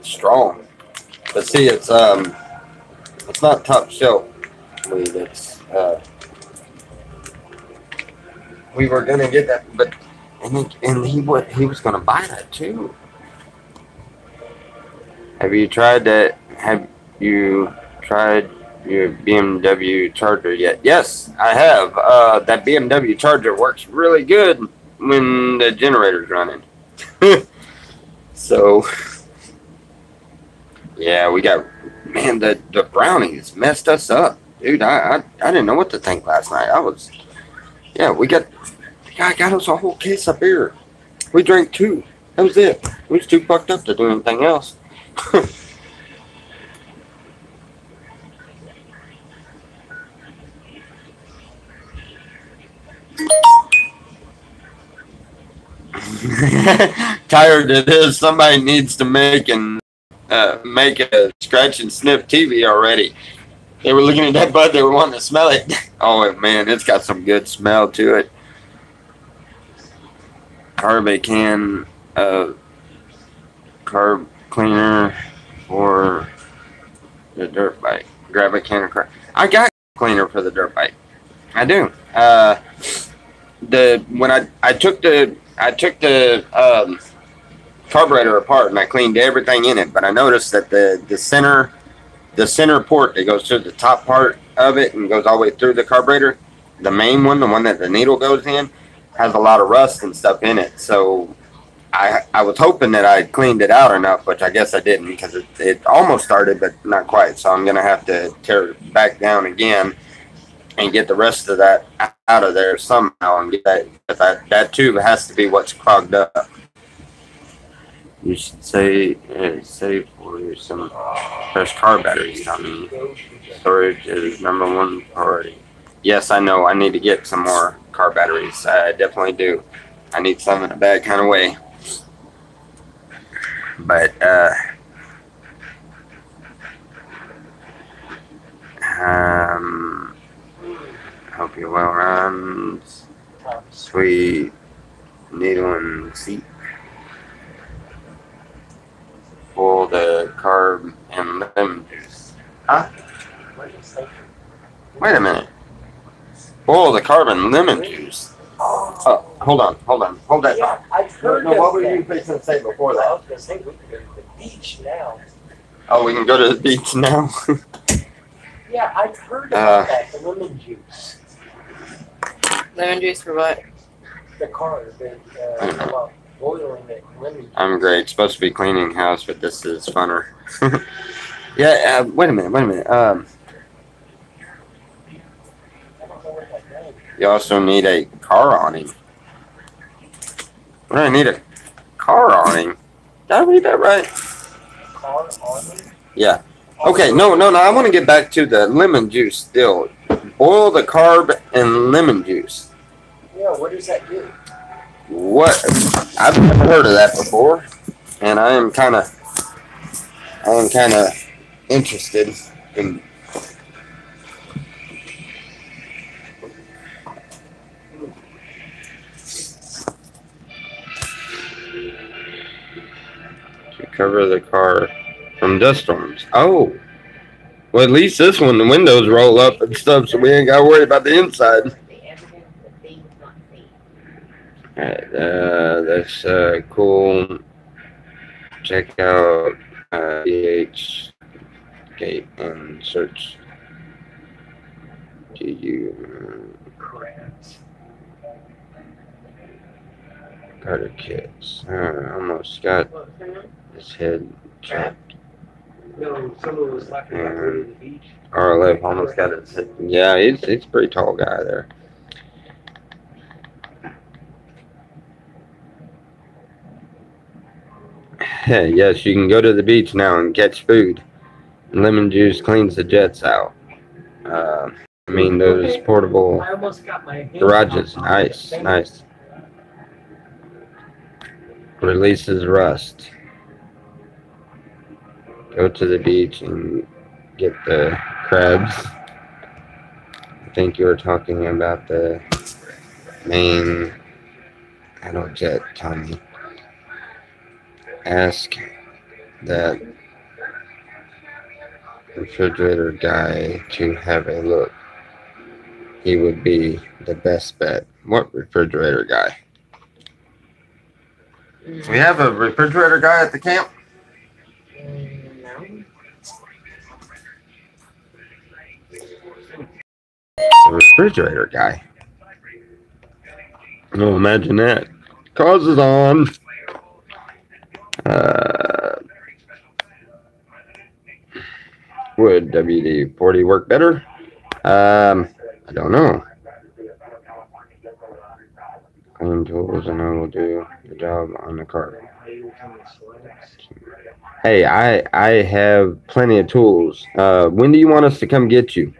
Strong. But see, it's not top shelf weed. It's we were gonna get that, but he was gonna buy that too. Have you tried that? Have you tried your BMW Charger yet? Yes, I have. That BMW Charger works really good when the generator's running. So, yeah, we got, man, the brownies messed us up, dude. I didn't know what to think last night. We got Guy got us a whole case of beer. We drank 2. That was it. We was too fucked up to do anything else. Tired of this. Somebody needs to make a scratch and sniff TV already. They were looking at that bud. They were wanting to smell it. Oh man, it's got some good smell to it. Carb can carb cleaner for the dirt bike. Grab a can of carb. I got cleaner for the dirt bike. I do. When I took the carburetor apart and I cleaned everything in it, but I noticed that the center port that goes through the top part of it and goes all the way through the carburetor, the main one, the one that the needle goes in, has a lot of rust and stuff in it. So I was hoping that I cleaned it out enough, which I guess I didn't, because it almost started, but not quite. So I'm going to have to tear it back down again and get the rest of that out of there somehow and get that tube has to be what's clogged up. You should say for some fresh car batteries, Tommy. Storage is #1 priority. Yes, I know. I need to get some more car batteries. I definitely do. I need some in a bad kind of way. But hope you're well, Rhymes. Sweet needle and seat. Full the carb and lemon juice. Huh? Wait a minute. Boil the carbon lemon juice. Oh, hold that. Yeah, I've heard No, what were you fixing to say before I that? was going to say we can go to the beach now. Oh, we can go to the beach now? Yeah, I've heard about that, the lemon juice. Lemon juice for what? The carb and well, boiling the lemon juice. I'm great. It's supposed to be cleaning house, but this is funner. Yeah, wait a minute. I don't know what that does. You also need a car awning. What do I need a car awning? Did I read that right? Car awning? Yeah. Okay, no. I want to get back to the lemon juice still. Boil the carb and lemon juice. Yeah, what does that do? What? I've never heard of that before, and I am kind of interested in. To cover the car from dust storms. Oh. Well, at least this one, the windows roll up and stuff, so we ain't got to worry about the inside. Alright, that's cool. Check out DH Gate and search GU Carter kits. Almost got his head chopped. No, someone was laughing about going to the beach. RLF almost got his head. Yeah, he's a pretty tall guy there. Yes, you can go to the beach now and catch food. Lemon juice cleans the jets out. Those portable I almost got my hand garages. on Nice, it. nice. Releases rust. Go to the beach and get the crabs. I think you were talking about the main idle jet, Tommy. Ask that refrigerator guy to have a look. He would be the best bet. What refrigerator guy? We have a refrigerator guy at the camp? No. A refrigerator guy. Oh, imagine that. Cause is on. Would WD-40 work better? I don't know. clean tools, and I will do the job on the car. Hey, I have plenty of tools. When do you want us to come get you?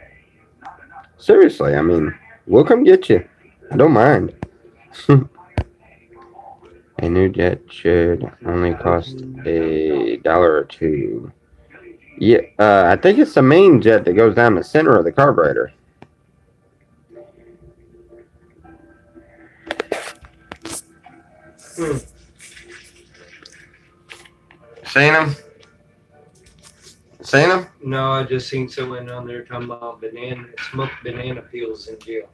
Seriously, I mean, we'll come get you. I don't mind. A new jet should only cost $1 or $2. Yeah, I think it's the main jet that goes down the center of the carburetor. Seen him? Seen him? No, I just seen someone on there talking about smoked banana peels in jail.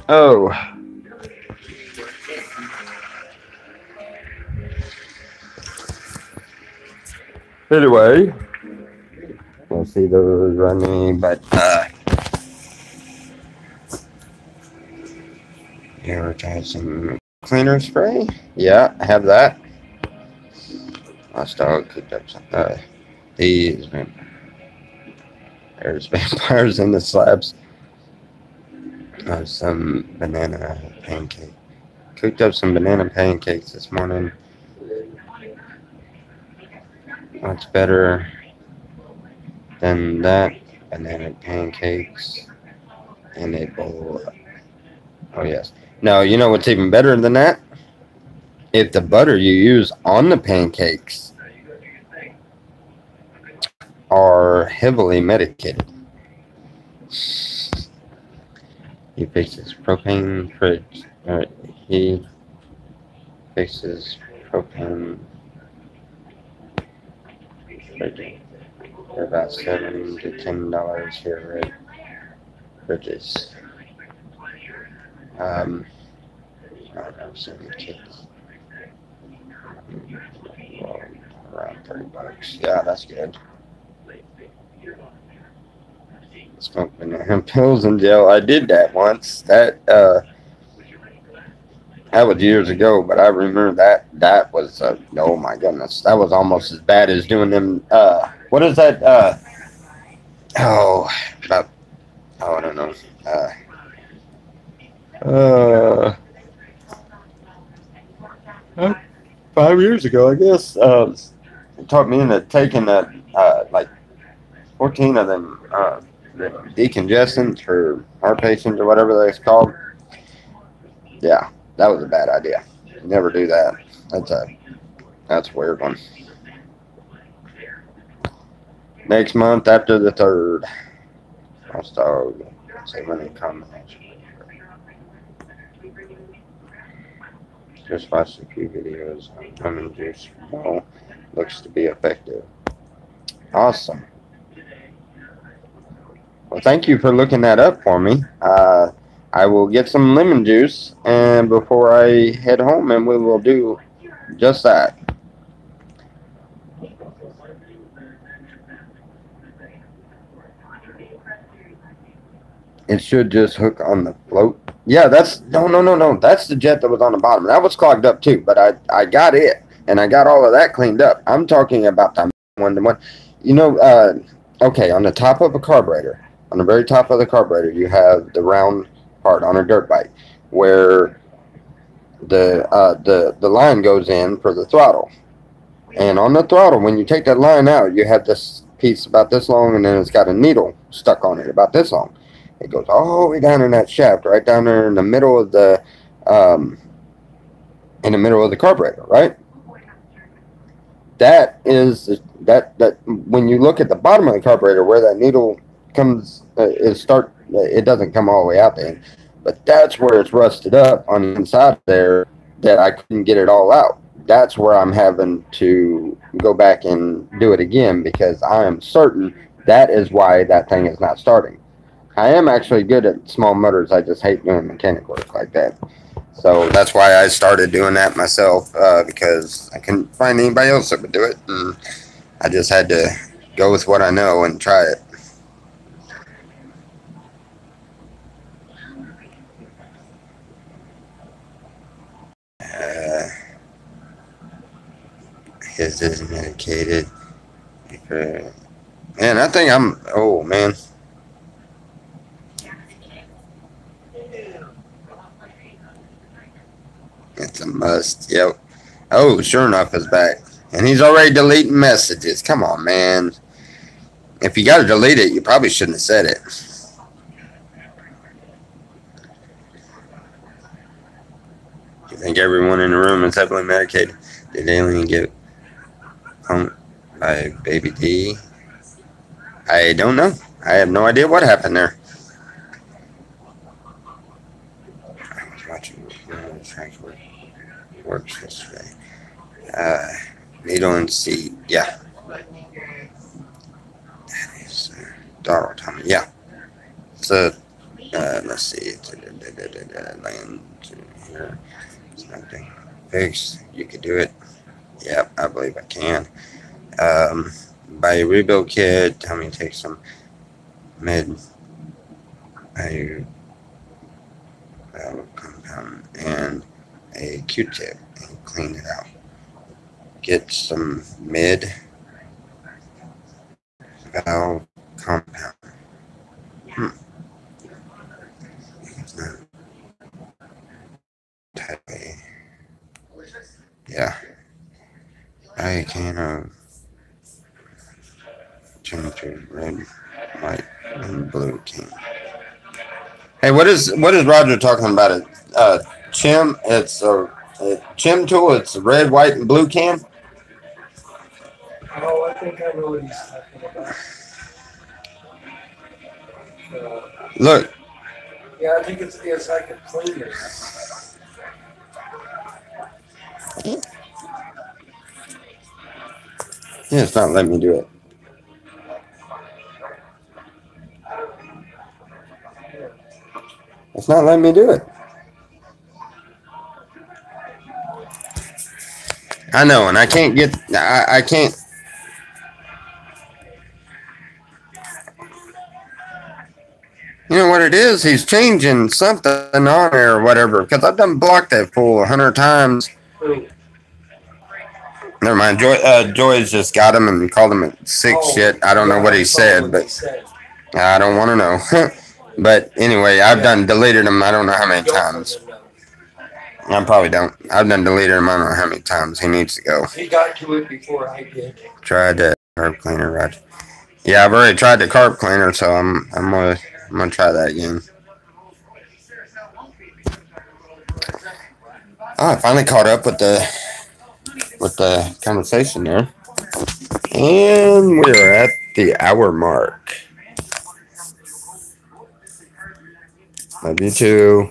Oh. Anyway, we'll see those running, but advertising cleaner spray. Yeah, I have that. Last dog cooked up some. These there's vampires in the slabs. Some banana pancake. Cooked up some banana pancakes this morning. What's better than that? Banana pancakes and a bowl. Oh, yes. No, you know what's even better than that? If the butter you use on the pancakes are heavily medicated. He fixes propane fridge. He fixes propane fridge. They're about $7 to $10 here at fridges. I don't know, 7 kids. Well, around $30. Yeah, that's good. Smoke banana pills in jail. I did that once. That was years ago, but I remember that was oh my goodness, that was almost as bad as doing them. What is that? I don't know. 5 years ago, I guess. It taught me into taking like 14 of them the decongestants for heart patients or whatever that's called. Yeah, that was a bad idea. Never do that. That's a weird one. Next month after the 3rd. I'll start saving a combination. Just watched a few videos on lemon juice. Well, looks to be effective. Awesome. Well, thank you for looking that up for me. I will get some lemon juice and before I head home, and we will do just that. It should just hook on the float. Yeah, that's no. That's the jet that was on the bottom. That was clogged up too, but I got it and I got all of that cleaned up. I'm talking about the one. You know, okay, on the top of a carburetor, on the very top of the carburetor, you have the round part on a dirt bike where the line goes in for the throttle. And on the throttle, when you take that line out, you have this piece about this long, and then it's got a needle stuck on it about this long. It goes all the way down in that shaft, right down there in the middle of the carburetor, right? That is that when you look at the bottom of the carburetor where that needle comes, it doesn't come all the way out there, but that's where it's rusted up on the inside there that I couldn't get it all out. That's where I'm having to go back and do it again because I am certain that is why that thing is not starting. I am actually good at small motors. I just hate doing mechanic work like that. So that's why I started doing that myself because I couldn't find anybody else that would do it. And I just had to go with what I know and try it. His is medicated. Man, I think oh man. a must. Yep. Oh, sure enough, it's back. And he's already deleting messages. Come on, man. If you got to delete it, you probably shouldn't have said it. You think everyone in the room is heavily medicated? Did Alien get punked by Baby D? I don't know. I have no idea what happened there. I was watching Frankfurt works yesterday. Needle and seed. Yeah. That is Darrell Tommy. Yeah. So, let's see. Land here. It's nothing. Fix. You could do it. Yep, I believe I can. Buy a rebuild kit. Tell me to take some mid compound and a Q-tip and clean it out. Get some mid valve compound. It's not tightly. Yeah. I can temperature red, white, and blue can. Hey, what is Roger talking about? It Chim. It's a Chim tool. It's red, white, and blue can. Oh, I think I know what he's talking about. Look. Yeah, I think it's like a cleaner. Yeah, it's not letting me do it. It's not letting me do it. I know, and I can't get. I can't. You know what it is? He's changing something on there or whatever. Because I've done blocked that fool 100 times. Never mind. Joy's just got him and called him a sick shit. I don't know what he said, but I don't want to know. But anyway, I've done deleted him. I don't know how many times. I probably don't. I've done deleted him. I don't know how many times. He needs to go. He got to it before I did. Tried the carb cleaner, Roger. Yeah, I've already tried the carb cleaner, so I'm gonna try that again. Oh, I finally caught up with the conversation there, and we're at the hour mark. Love you too.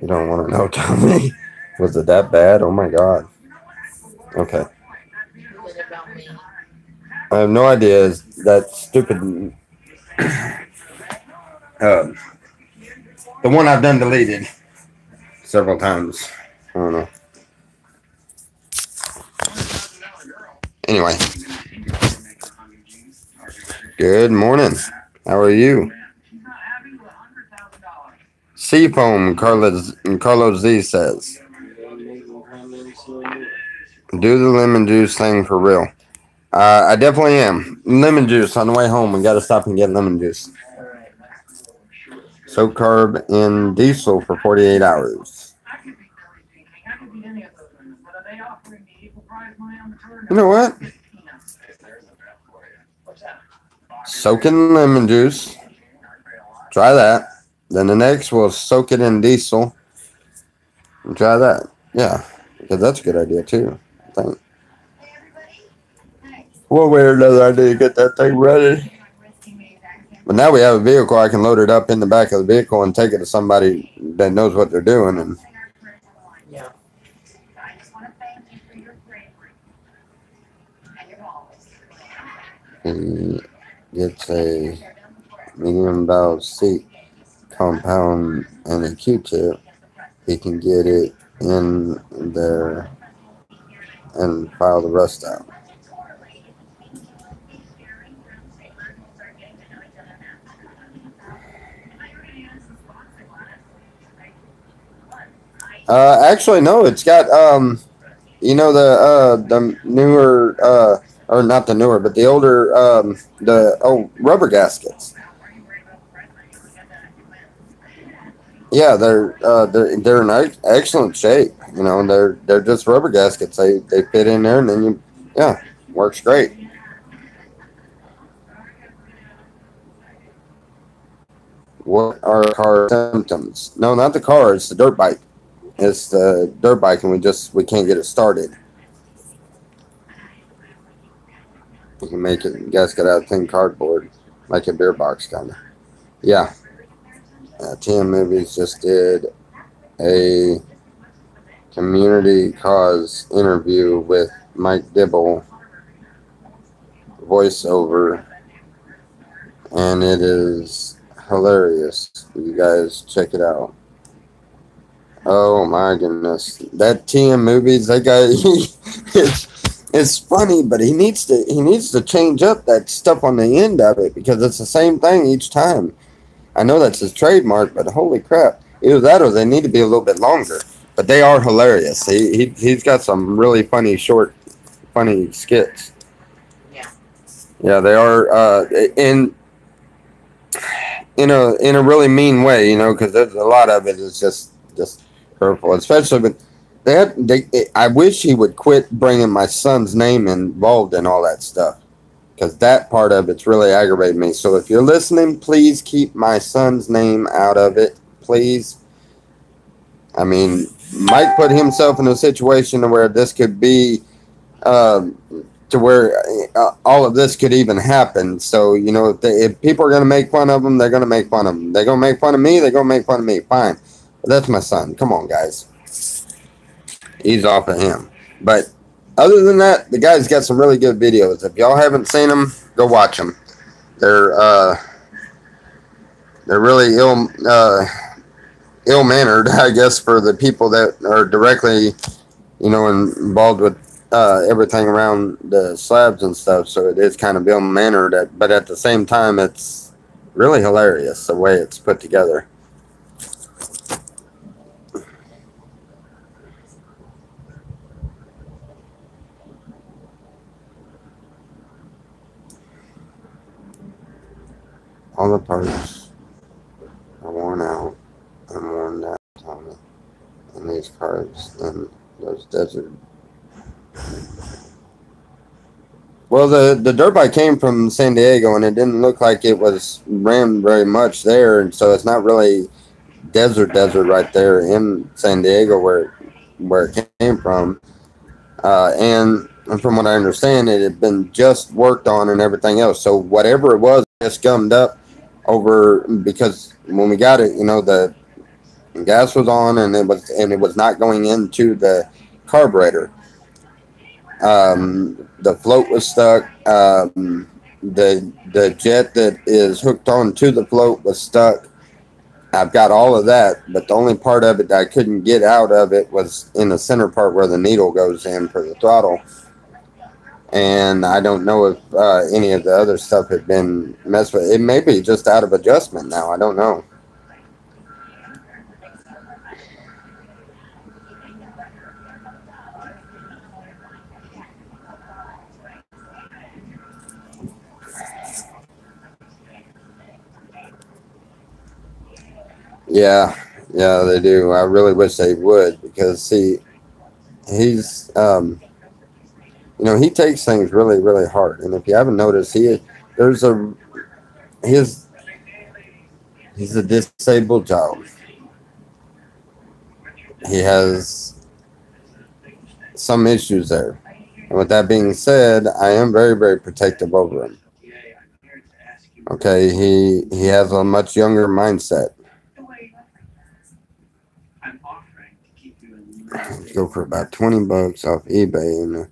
You don't want to know, Tommy. Was it that bad? Oh my God. Okay. I have no idea. Is that stupid? The one I've done deleted several times. I don't know. Anyway. Good morning. How are you? Seafoam, Carlos Z says. Do the lemon juice thing for real. I definitely am. Lemon juice on the way home. We got to stop and get lemon juice. Soak carb in diesel for 48 hours. You know what? Soak in lemon juice. Try that. Then the next we'll soak it in diesel. And try that. Yeah. Because that's a good idea too, I think. One way or another, I need to get that thing ready. But now we have a vehicle, I can load it up in the back of the vehicle and take it to somebody that knows what they're doing. And yeah. He gets a medium valve seat compound and a Q-tip. He can get it in there and file the rust out. Actually, no. It's got you know, the newer or not the newer, but the older rubber gaskets. Yeah, they're in excellent shape. You know, they're just rubber gaskets. They fit in there, and then yeah, works great. What are car symptoms? No, not the car. It's the dirt bike. It's the dirt bike, and we can't get it started. You can make it gasket out of thin cardboard, like a beer box, kind of. Yeah. TM Movies just did a community cause interview with Mike Dibble, voiceover, and it is hilarious. You guys check it out. Oh my goodness, that TM Movies, that guy, it's funny, but he needs to change up that stuff on the end of it, because it's the same thing each time. I know that's his trademark, but holy crap, either that or they need to be a little bit longer. But they are hilarious. He's got some really funny skits. Yeah, they are, in a really mean way, you know, because there's a lot of it is just hurtful, especially with I wish he would quit bringing my son's name involved in all that stuff, because that part of it's really aggravating me. So if you're listening, please keep my son's name out of it, please. I mean, Mike put himself in a situation where this could be, to where all of this could even happen. So, you know, if people are going to make fun of them, they're going to make fun of them. They're going to make fun of me, they're going to make fun of me. Fine. But that's my son. Come on, guys. Ease off of him. But other than that, the guy's got some really good videos. If y'all haven't seen them, go watch them. They're really ill-mannered, I guess, for the people that are directly, you know, involved with everything around the slabs and stuff. So it is kind of ill-mannered, but at the same time, it's really hilarious the way it's put together. All the parts are worn out and worn down, Tommy. And these cars and those desert. Well, the dirt bike came from San Diego, and it didn't look like it was ran very much there, and so it's not really desert right there in San Diego where it came from. And from what I understand, it had been just worked on and everything else. So whatever it was, just gummed up over, because when we got it, you know, the gas was on and it was not going into the carburetor. The float was stuck. The jet that is hooked onto the float was stuck. I've got all of that, but the only part of it that I couldn't get out of it was in the center part where the needle goes in for the throttle. And I don't know if any of the other stuff had been messed with. It may be just out of adjustment now. I don't know. Yeah, they do. I really wish they would, because see, he's you know, he takes things really, really hard. And if you haven't noticed, he's a disabled child. He has some issues there. And with that being said, I am very, very protective over him. Okay, he has a much younger mindset. Go for about $20 off eBay, and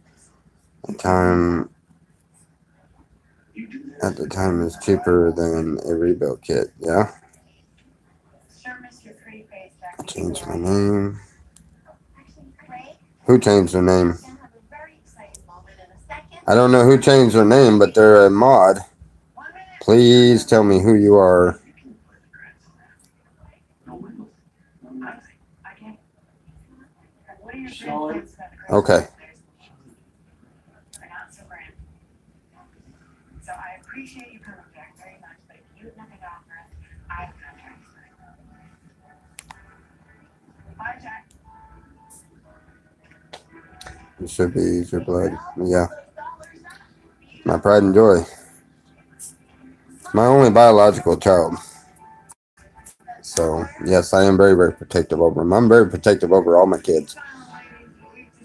at the time is cheaper than a rebuild kit. Yeah. I changed my name. Who changed their name? I don't know who changed their name, but they're a mod. Please tell me who you are. Okay. So I appreciate you coming back very much, but if you have nothing to offer us, I have no choice. It should be easier blood. Yeah. My pride and joy. My only biological child. So, yes, I am very, very protective over him. I'm very protective over all my kids.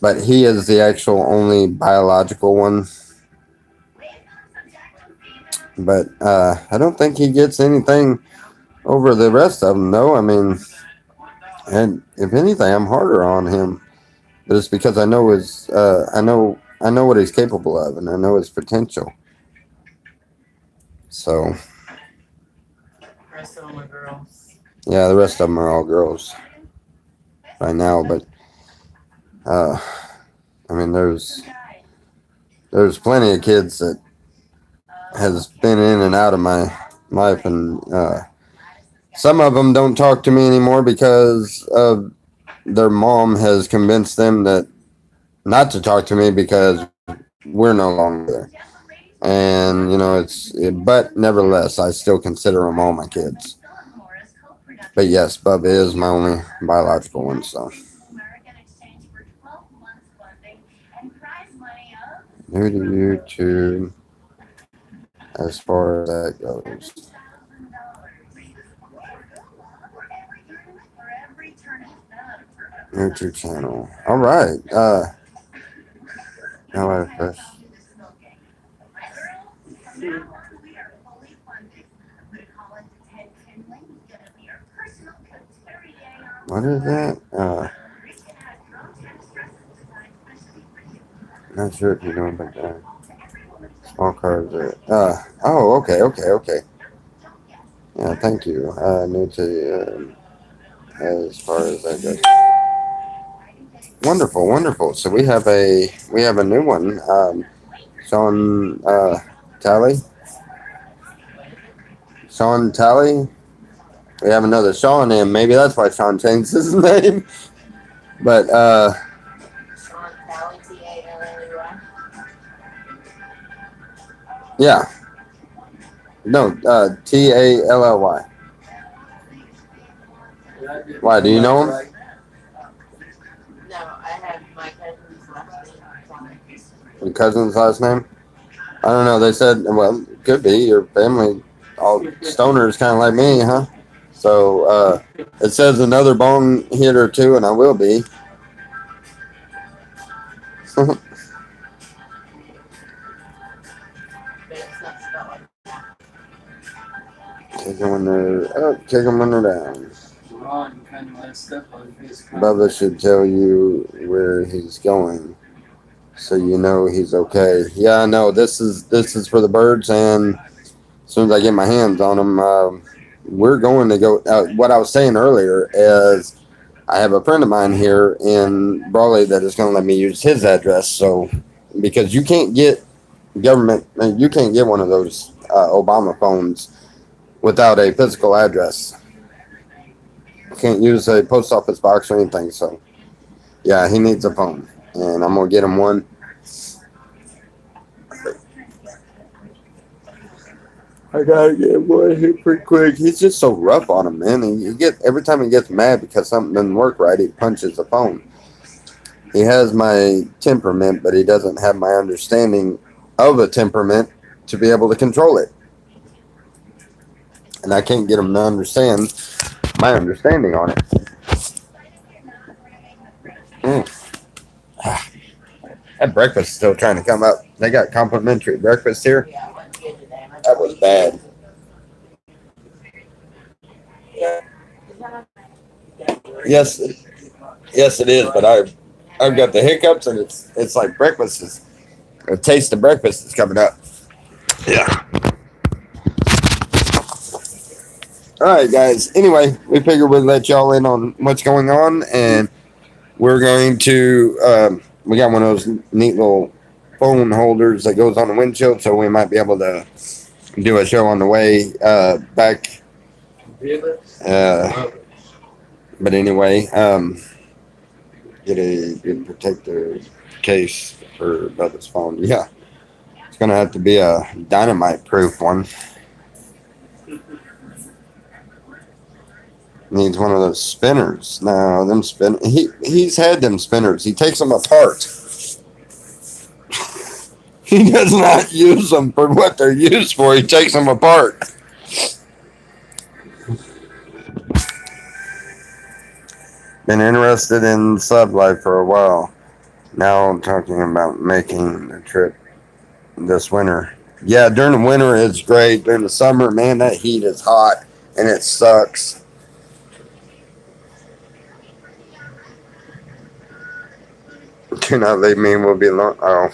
But he is the actual only biological one. But I don't think he gets anything over the rest of them, though. I mean, and if anything, I'm harder on him. But it's because I know his, I know what he's capable of, and I know his potential. So, Rest of them are girls. yeah, the rest of them are all girls right now. But I mean, there's plenty of kids that has been in and out of my life, and some of them don't talk to me anymore because of their mom has convinced them that not to talk to me because we're no longer there. And, you know, but nevertheless, I still consider them all my kids. But yes, Bubba is my only biological one, so. New to YouTube, as far as that goes. YouTube channel. All right. Now I first. What is that? Not sure if you know about that. Small cars are. Oh, okay. Yeah, thank you. New to as far as that goes. Wonderful. So we have a new one. Sean Talley. Sean Talley. We have another Sean in. Maybe that's why Sean changed his name. But Sean Talley, T-A-L-L-E-Y. yeah. No, Tally. Why, do you know him? No, I have my cousin's last name. Your cousin's last name? I don't know. They said, well, could be. Your family, all stoners kind of like me, huh? So, it says another bone hitter too, and I will be. Kick him when they're up, kick him when they're down. Ron kind of messed up on his. Bubba should tell you where he's going, so you know he's okay. Yeah, I know. This is for the birds, and as soon as I get my hands on them, we're going to go. What I was saying earlier is, I have a friend of mine here in Brawley that is going to let me use his address. So, because you can't get government, you can't get one of those Obama phones without a physical address. Can't use a post office box or anything. So, yeah, he needs a phone, and I'm gonna get him one. I gotta get him one here pretty quick. He's just so rough on him, man. And every time he gets mad because something doesn't work right, he punches the phone. He has my temperament, but he doesn't have my understanding of a temperament to be able to control it. And I can't get him to understand my understanding on it. That breakfast is still trying to come up. They got complimentary breakfast here. That was bad. Yes, it is. But I've got the hiccups, and it's like breakfast is a taste of breakfast is coming up. Yeah. All right, guys. Anyway, we figured we'd let y'all in on what's going on, and we're going to. We got one of those neat little phone holders that goes on the windshield, so we might be able to do a show on the way back. But anyway, get a good protector case for Bubba's phone. Yeah, it's gonna have to be a dynamite-proof one. Needs one of those spinners. No, them he's had them spinners. He takes them apart. He does not use them for what they're used for. He takes them apart. Been interested in sub life for a while. Now I'm talking about making the trip this winter. Yeah, during the winter it's great. During the summer, man, that heat is hot and it sucks. Do not leave me. We'll be long. Oh.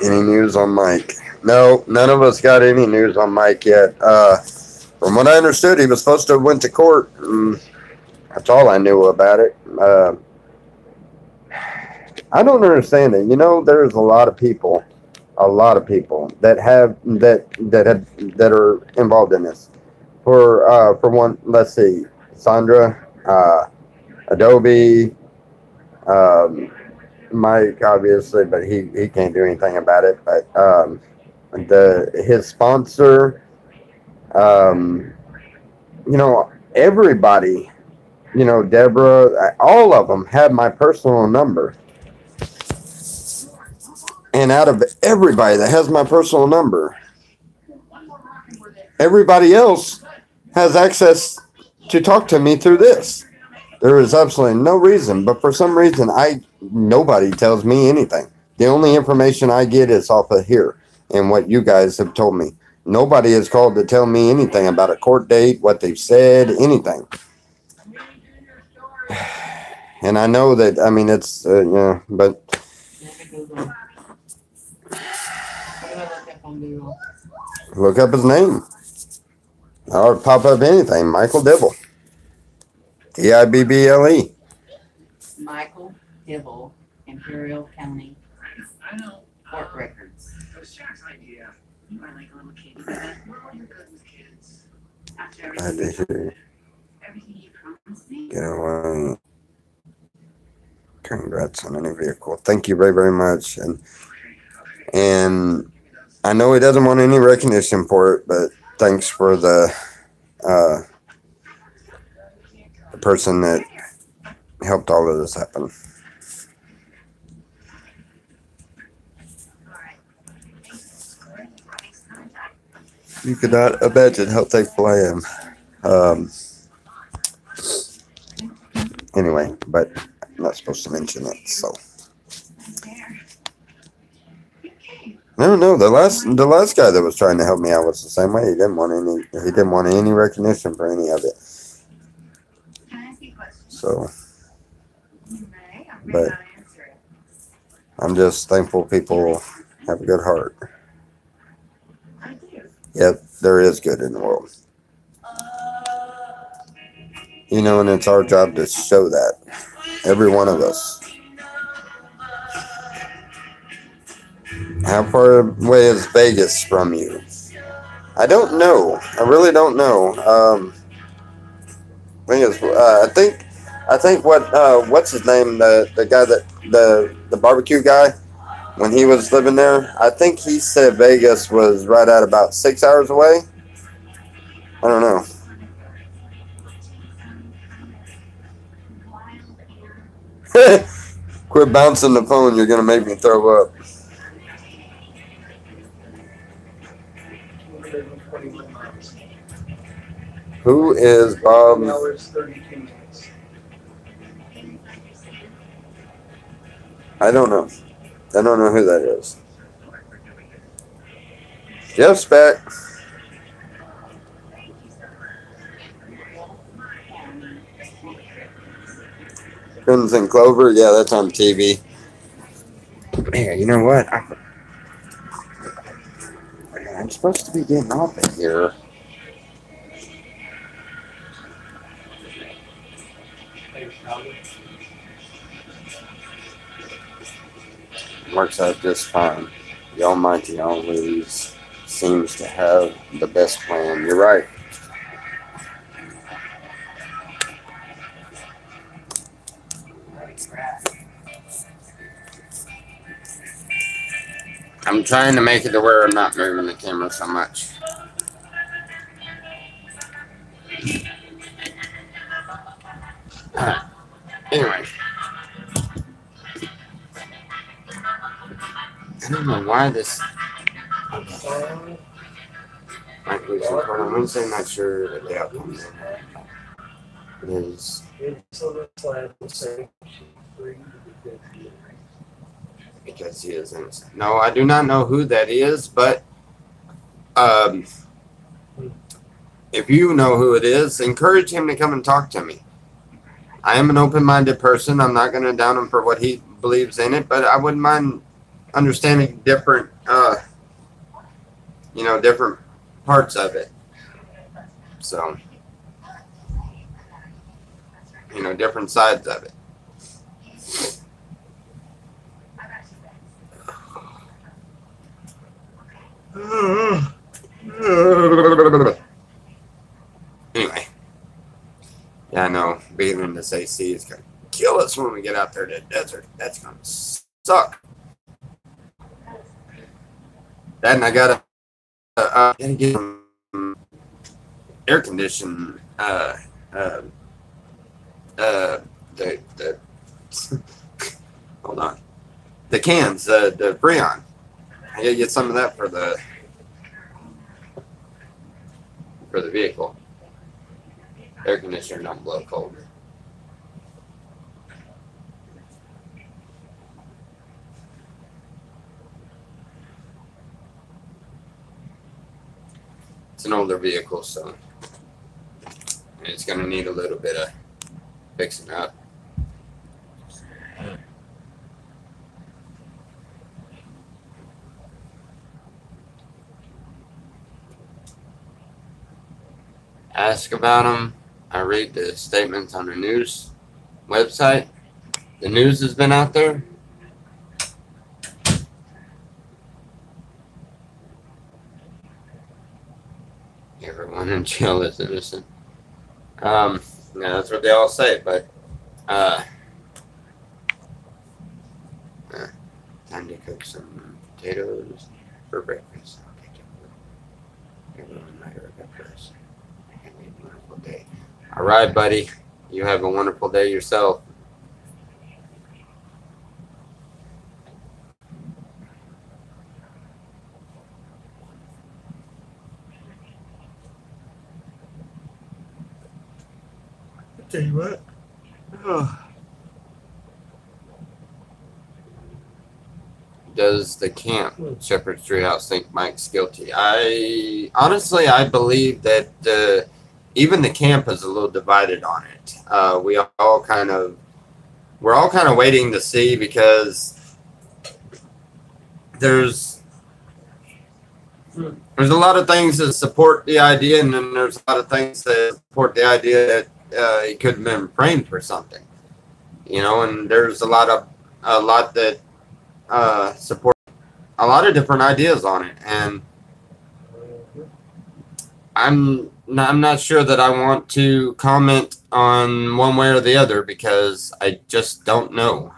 Any news on Mike? No, none of us got any news on Mike yet. From what I understood, he was supposed to have went to court. That's all I knew about it. I don't understand it. You know, there's a lot of people that are involved in this. For one, let's see, Sandra, Adobe, Mike, obviously, but he can't do anything about it. But his sponsor, you know, everybody, you know, Deborah, all of them had my personal number. And out of everybody that has my personal number, everybody else has access to talk to me through this. There is absolutely no reason, but for some reason, nobody tells me anything. The only information I get is off of here and what you guys have told me. Nobody has called to tell me anything about a court date, what they've said, anything. And I know that, I mean, it's, yeah, but. Look up his name. Or pop up anything. Michael Dibble. Dibble. Michael Dibble, Imperial County Court Records. It was Jack's idea. You are like a little kid. Well, you're good with kids. After everything you promised me. Get away. Congrats on any vehicle. Thank you very, very much. And I know he doesn't want any recognition for it, but thanks for the person that helped all of this happen. You could not imagine how thankful I am. Anyway, but I'm not supposed to mention it, so. No, the last guy that was trying to help me out was the same way. He didn't want any recognition for any of it. So, but I'm just thankful people have a good heart. Yep, there is good in the world. You know, and it's our job to show that. Every one of us. How far away is Vegas from you? I don't know. I really don't know. I think what's his name? The guy that the barbecue guy, when he was living there, I think he said Vegas was right at about 6 hours away. I don't know. Quit bouncing the phone. You're gonna make me throw up. Who is Bob? Hours, 32 minutes. I don't know. I don't know who that is. Jeff's back. Crimson Clover. Yeah, that's on TV. Man, you know what? I'm supposed to be getting off of here. Works out just fine. The Almighty always seems to have the best plan. You're right. I'm trying to make it to where I'm not moving the camera so much. Anyway. I don't know why this might lose report on Wednesday. Not sure the day outcome is. Because he is innocent. No, I do not know who that is, but if you know who it is, encourage him to come and talk to me. I am an open-minded person. I'm not going to down him for what he believes in it, but I wouldn't mind understanding different, different parts of it. So, different sides of it. Anyway, yeah, I know being in this AC is going to kill us when we get out there to the desert. That's going to suck. Then I got to get some air conditioning. Hold on. The cans, the Freon. I gotta get some of that for the vehicle. Air conditioner don't blow cold. It's an older vehicle, so it's gonna need a little bit of fixing up. Ask about them. I read the statements on the news website. The news has been out there. Everyone in jail is innocent. Yeah, that's what they all say, but time to cook some potatoes for breakfast. Everyone might have got this. Wonderful day. All right, buddy. You have a wonderful day yourself. I'll tell you what. Does the camp Shepherd's Treehouse think Mike's guilty? I believe that even the camp is a little divided on it. We're all kind of waiting to see, because there's a lot of things that support the idea, and then there's a lot of things that support the idea that he could have been framed for something, and there's a lot that support a lot of different ideas on it, and I'm not sure that I want to comment on one way or the other, because I just don't know.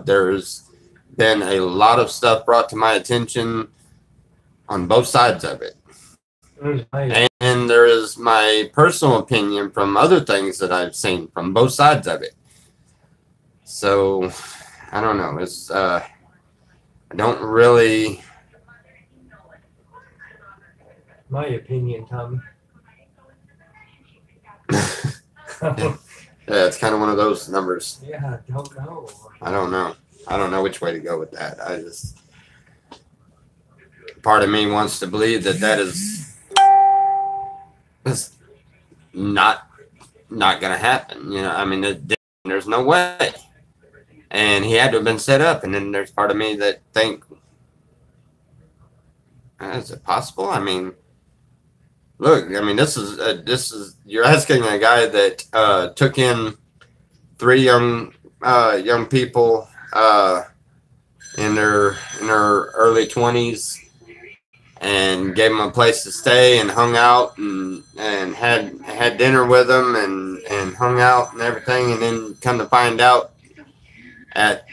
There's been a lot of stuff brought to my attention on both sides of it. And there is my personal opinion from other things that I've seen from both sides of it. So, I don't know. It's, I don't really... My opinion, Tommy. Yeah, it's kind of one of those numbers. Yeah, I don't know. I don't know. I don't know which way to go with that. Part of me wants to believe that is not going to happen. I mean, there's no way. And he had to have been set up. And then there's part of me that think, is it possible? I mean, look, I mean, this is you're asking a guy that took in 3 young people in their early 20s, and gave them a place to stay, and hung out and had dinner with them, and hung out and everything, and then come to find out at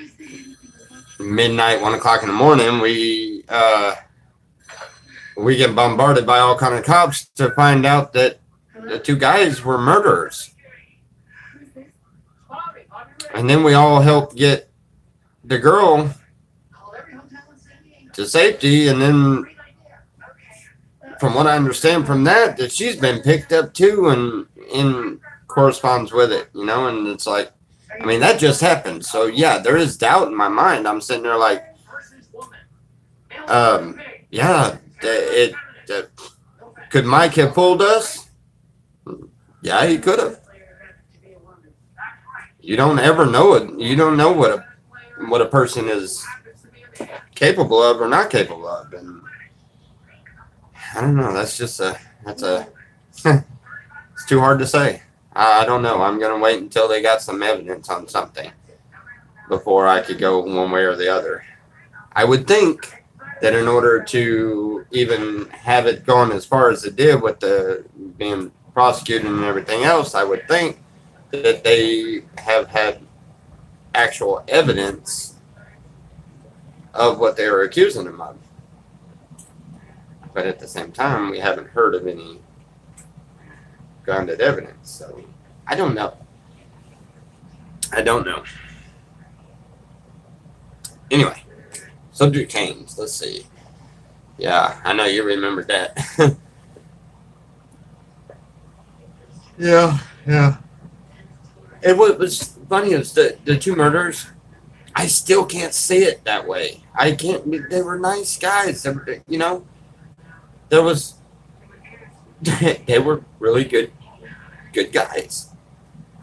midnight, 1 o'clock in the morning, we get bombarded by all kind of cops to find out that the 2 guys were murderers. And then we all helped get the girl to safety. And then from what I understand from that she's been picked up too and corresponds with it, you know, and it's like, I mean, that just happened. So yeah, there is doubt in my mind. I'm sitting there like, yeah, could Mike have fooled us? Yeah, he could have. You don't ever know it. You don't know what a person is capable of or not capable of, and I don't know. That's it's too hard to say. I don't know. I'm gonna wait until they got some evidence on something before I could go one way or the other. I would think that in order to even have it gone as far as it did with the being prosecuted and everything else, I would think that they have had actual evidence of what they were accusing him of. But at the same time, we haven't heard of any grounded evidence. So I don't know. Anyway, subject change. Let's see. Yeah, I know you remembered that. Yeah. And what was funny is the two murders, I still can't see it that way. I can't. They were nice guys. You know, there was. They were really good guys.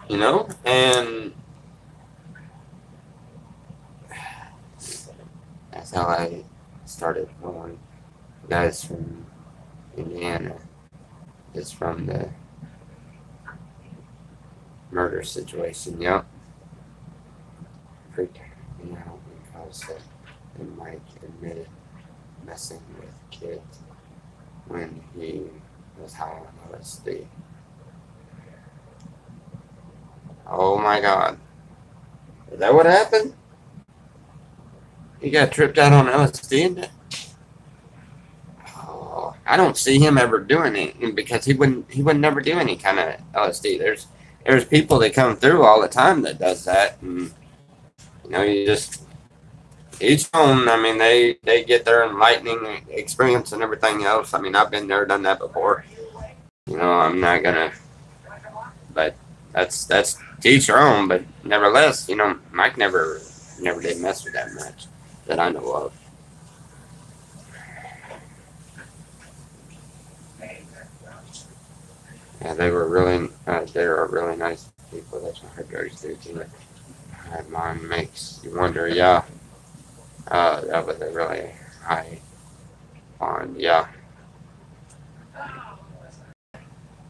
You know, and that's how I started knowing guys from Indiana. It's from the murder situation. Yep. Freaked me out because Mike admitted messing with kids when he was high on LSD. Oh my God. Is that what happened? He got tripped out on LSD and that? Oh, I don't see him ever doing it because he wouldn't never do any kind of LSD. There's people that come through all the time that does that, and you know, you just each own. I mean, they get their enlightening experience and everything else. I mean, I've been there, done that before. You know, I'm not gonna, but that's to each their own. But nevertheless, you know, Mike never did mess with that much that I know of. Yeah, they are really nice people. That's what hard drugs do to it. Mine makes you wonder, yeah. That was a really high bond, yeah.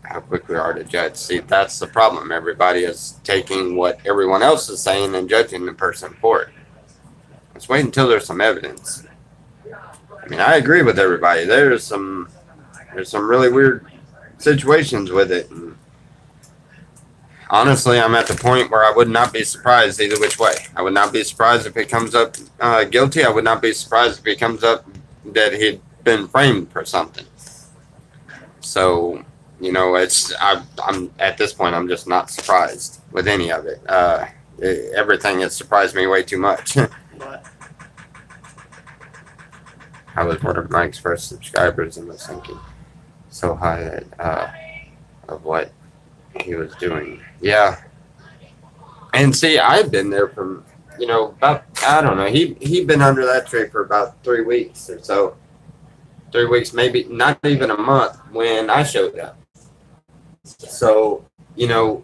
How quick we are to judge. See, that's the problem. Everybody is taking what everyone else is saying and judging the person for it. Let's wait until there's some evidence. I mean, I agree with everybody. There's some really weird situations with it. And honestly, I'm at the point where I would not be surprised either which way. I would not be surprised if it comes up guilty. I would not be surprised if it comes up that he'd been framed for something. So, you know, I'm at this point, I'm just not surprised with any of it. Everything has surprised me way too much. I was one of Mike's first subscribers and was thinking so high that, of what he was doing. Yeah. And see, I've been there from, you know, about, I don't know, he'd been under that tree for about 3 weeks or so. 3 weeks, maybe not even a month when I showed up. So, you know,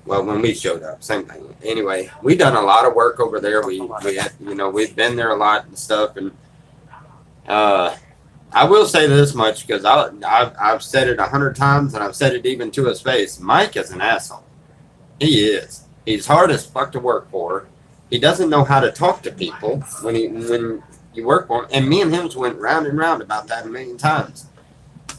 well, when we showed up, same thing. Anyway, we done a lot of work over there. We had, you know, we've been there a lot and stuff. And I will say this much because I've said it 100 times and I've said it even to his face. Mike is an asshole. He is. He's hard as fuck to work for. He doesn't know how to talk to people when you work for him. And me and him went round and round about that a million times.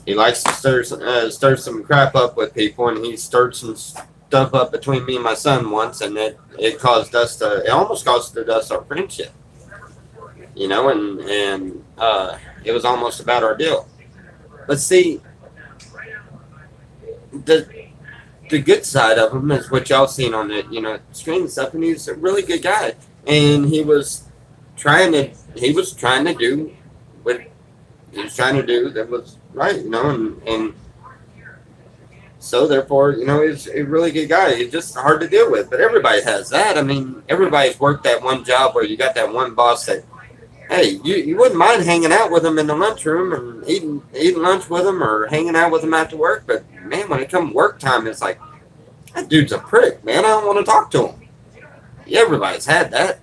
He likes to stir some crap up with people, and he stirred some stuff up between me and my son once, and it almost costed us our friendship. You know, and it was almost about our deal. But see, the good side of him is what y'all seen on the screen and stuff, and he's a really good guy, and he was trying to do what he was trying to do that was right, and so therefore, he's a really good guy. He's just hard to deal with, but everybody has that. I mean, everybody's worked that one job where you got that one boss that, hey, you wouldn't mind hanging out with him in the lunchroom and eating lunch with him or hanging out with him after work, but man, when it comes work time, it's like, that dude's a prick, man. I don't want to talk to him. Yeah, everybody's had that.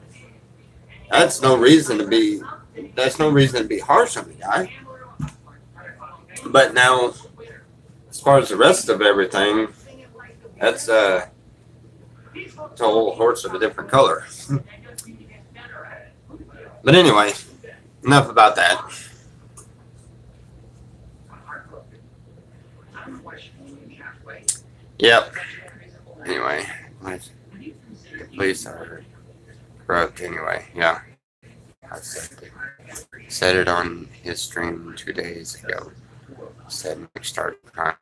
That's no reason to be harsh on the guy. But now, as far as the rest of everything, that's a whole horse of a different color. But anyway, enough about that. Yep. Anyway, the police are corrupt anyway. Yeah. I said it on his stream 2 days ago. Said Nick started crying.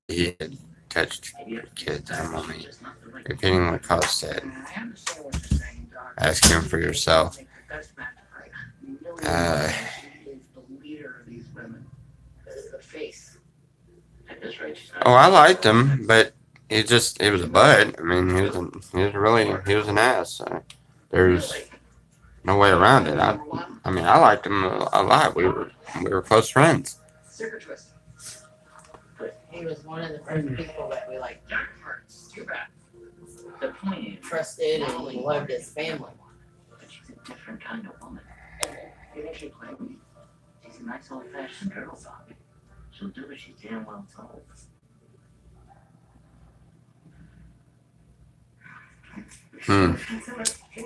He had touched kids. I'm only repeating what Cos said. Ask him for yourself. Oh, I liked him, but he was a bud. I mean, he was an ass. There's no way around it. I mean, I liked him a lot. We were close friends. He was one of the first people that we trusted and we loved his family. But she's a different kind of woman. She's a nice old-fashioned girl. She'll do what she's damn well told.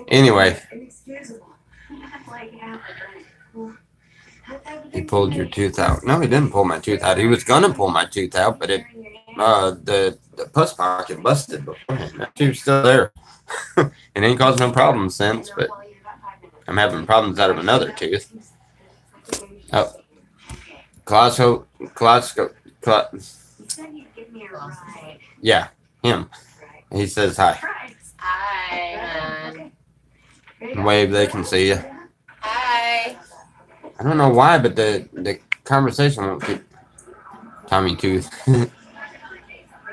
Anyway, he pulled your tooth out. No, he didn't pull my tooth out. He was gonna pull my tooth out, but the pus pocket busted beforehand. That tooth's still there. It ain't caused no problems since, but I'm having problems out of another tooth. Oh, yeah, him. He says hi. Hi. Wave, they can see you. Hi. I don't know why, but the conversation won't keep. Tommy Tooth.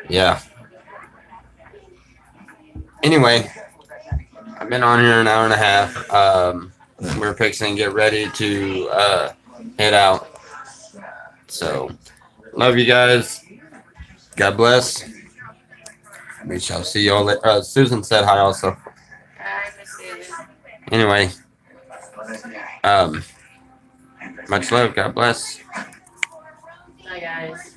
Yeah. Anyway, I've been on here an hour and a half. We're fixing to get ready to head out. So, love you guys. God bless. We shall see you all later. Susan said hi also. Hi, Miss Susan. Anyway, much love. God bless. Hi, guys.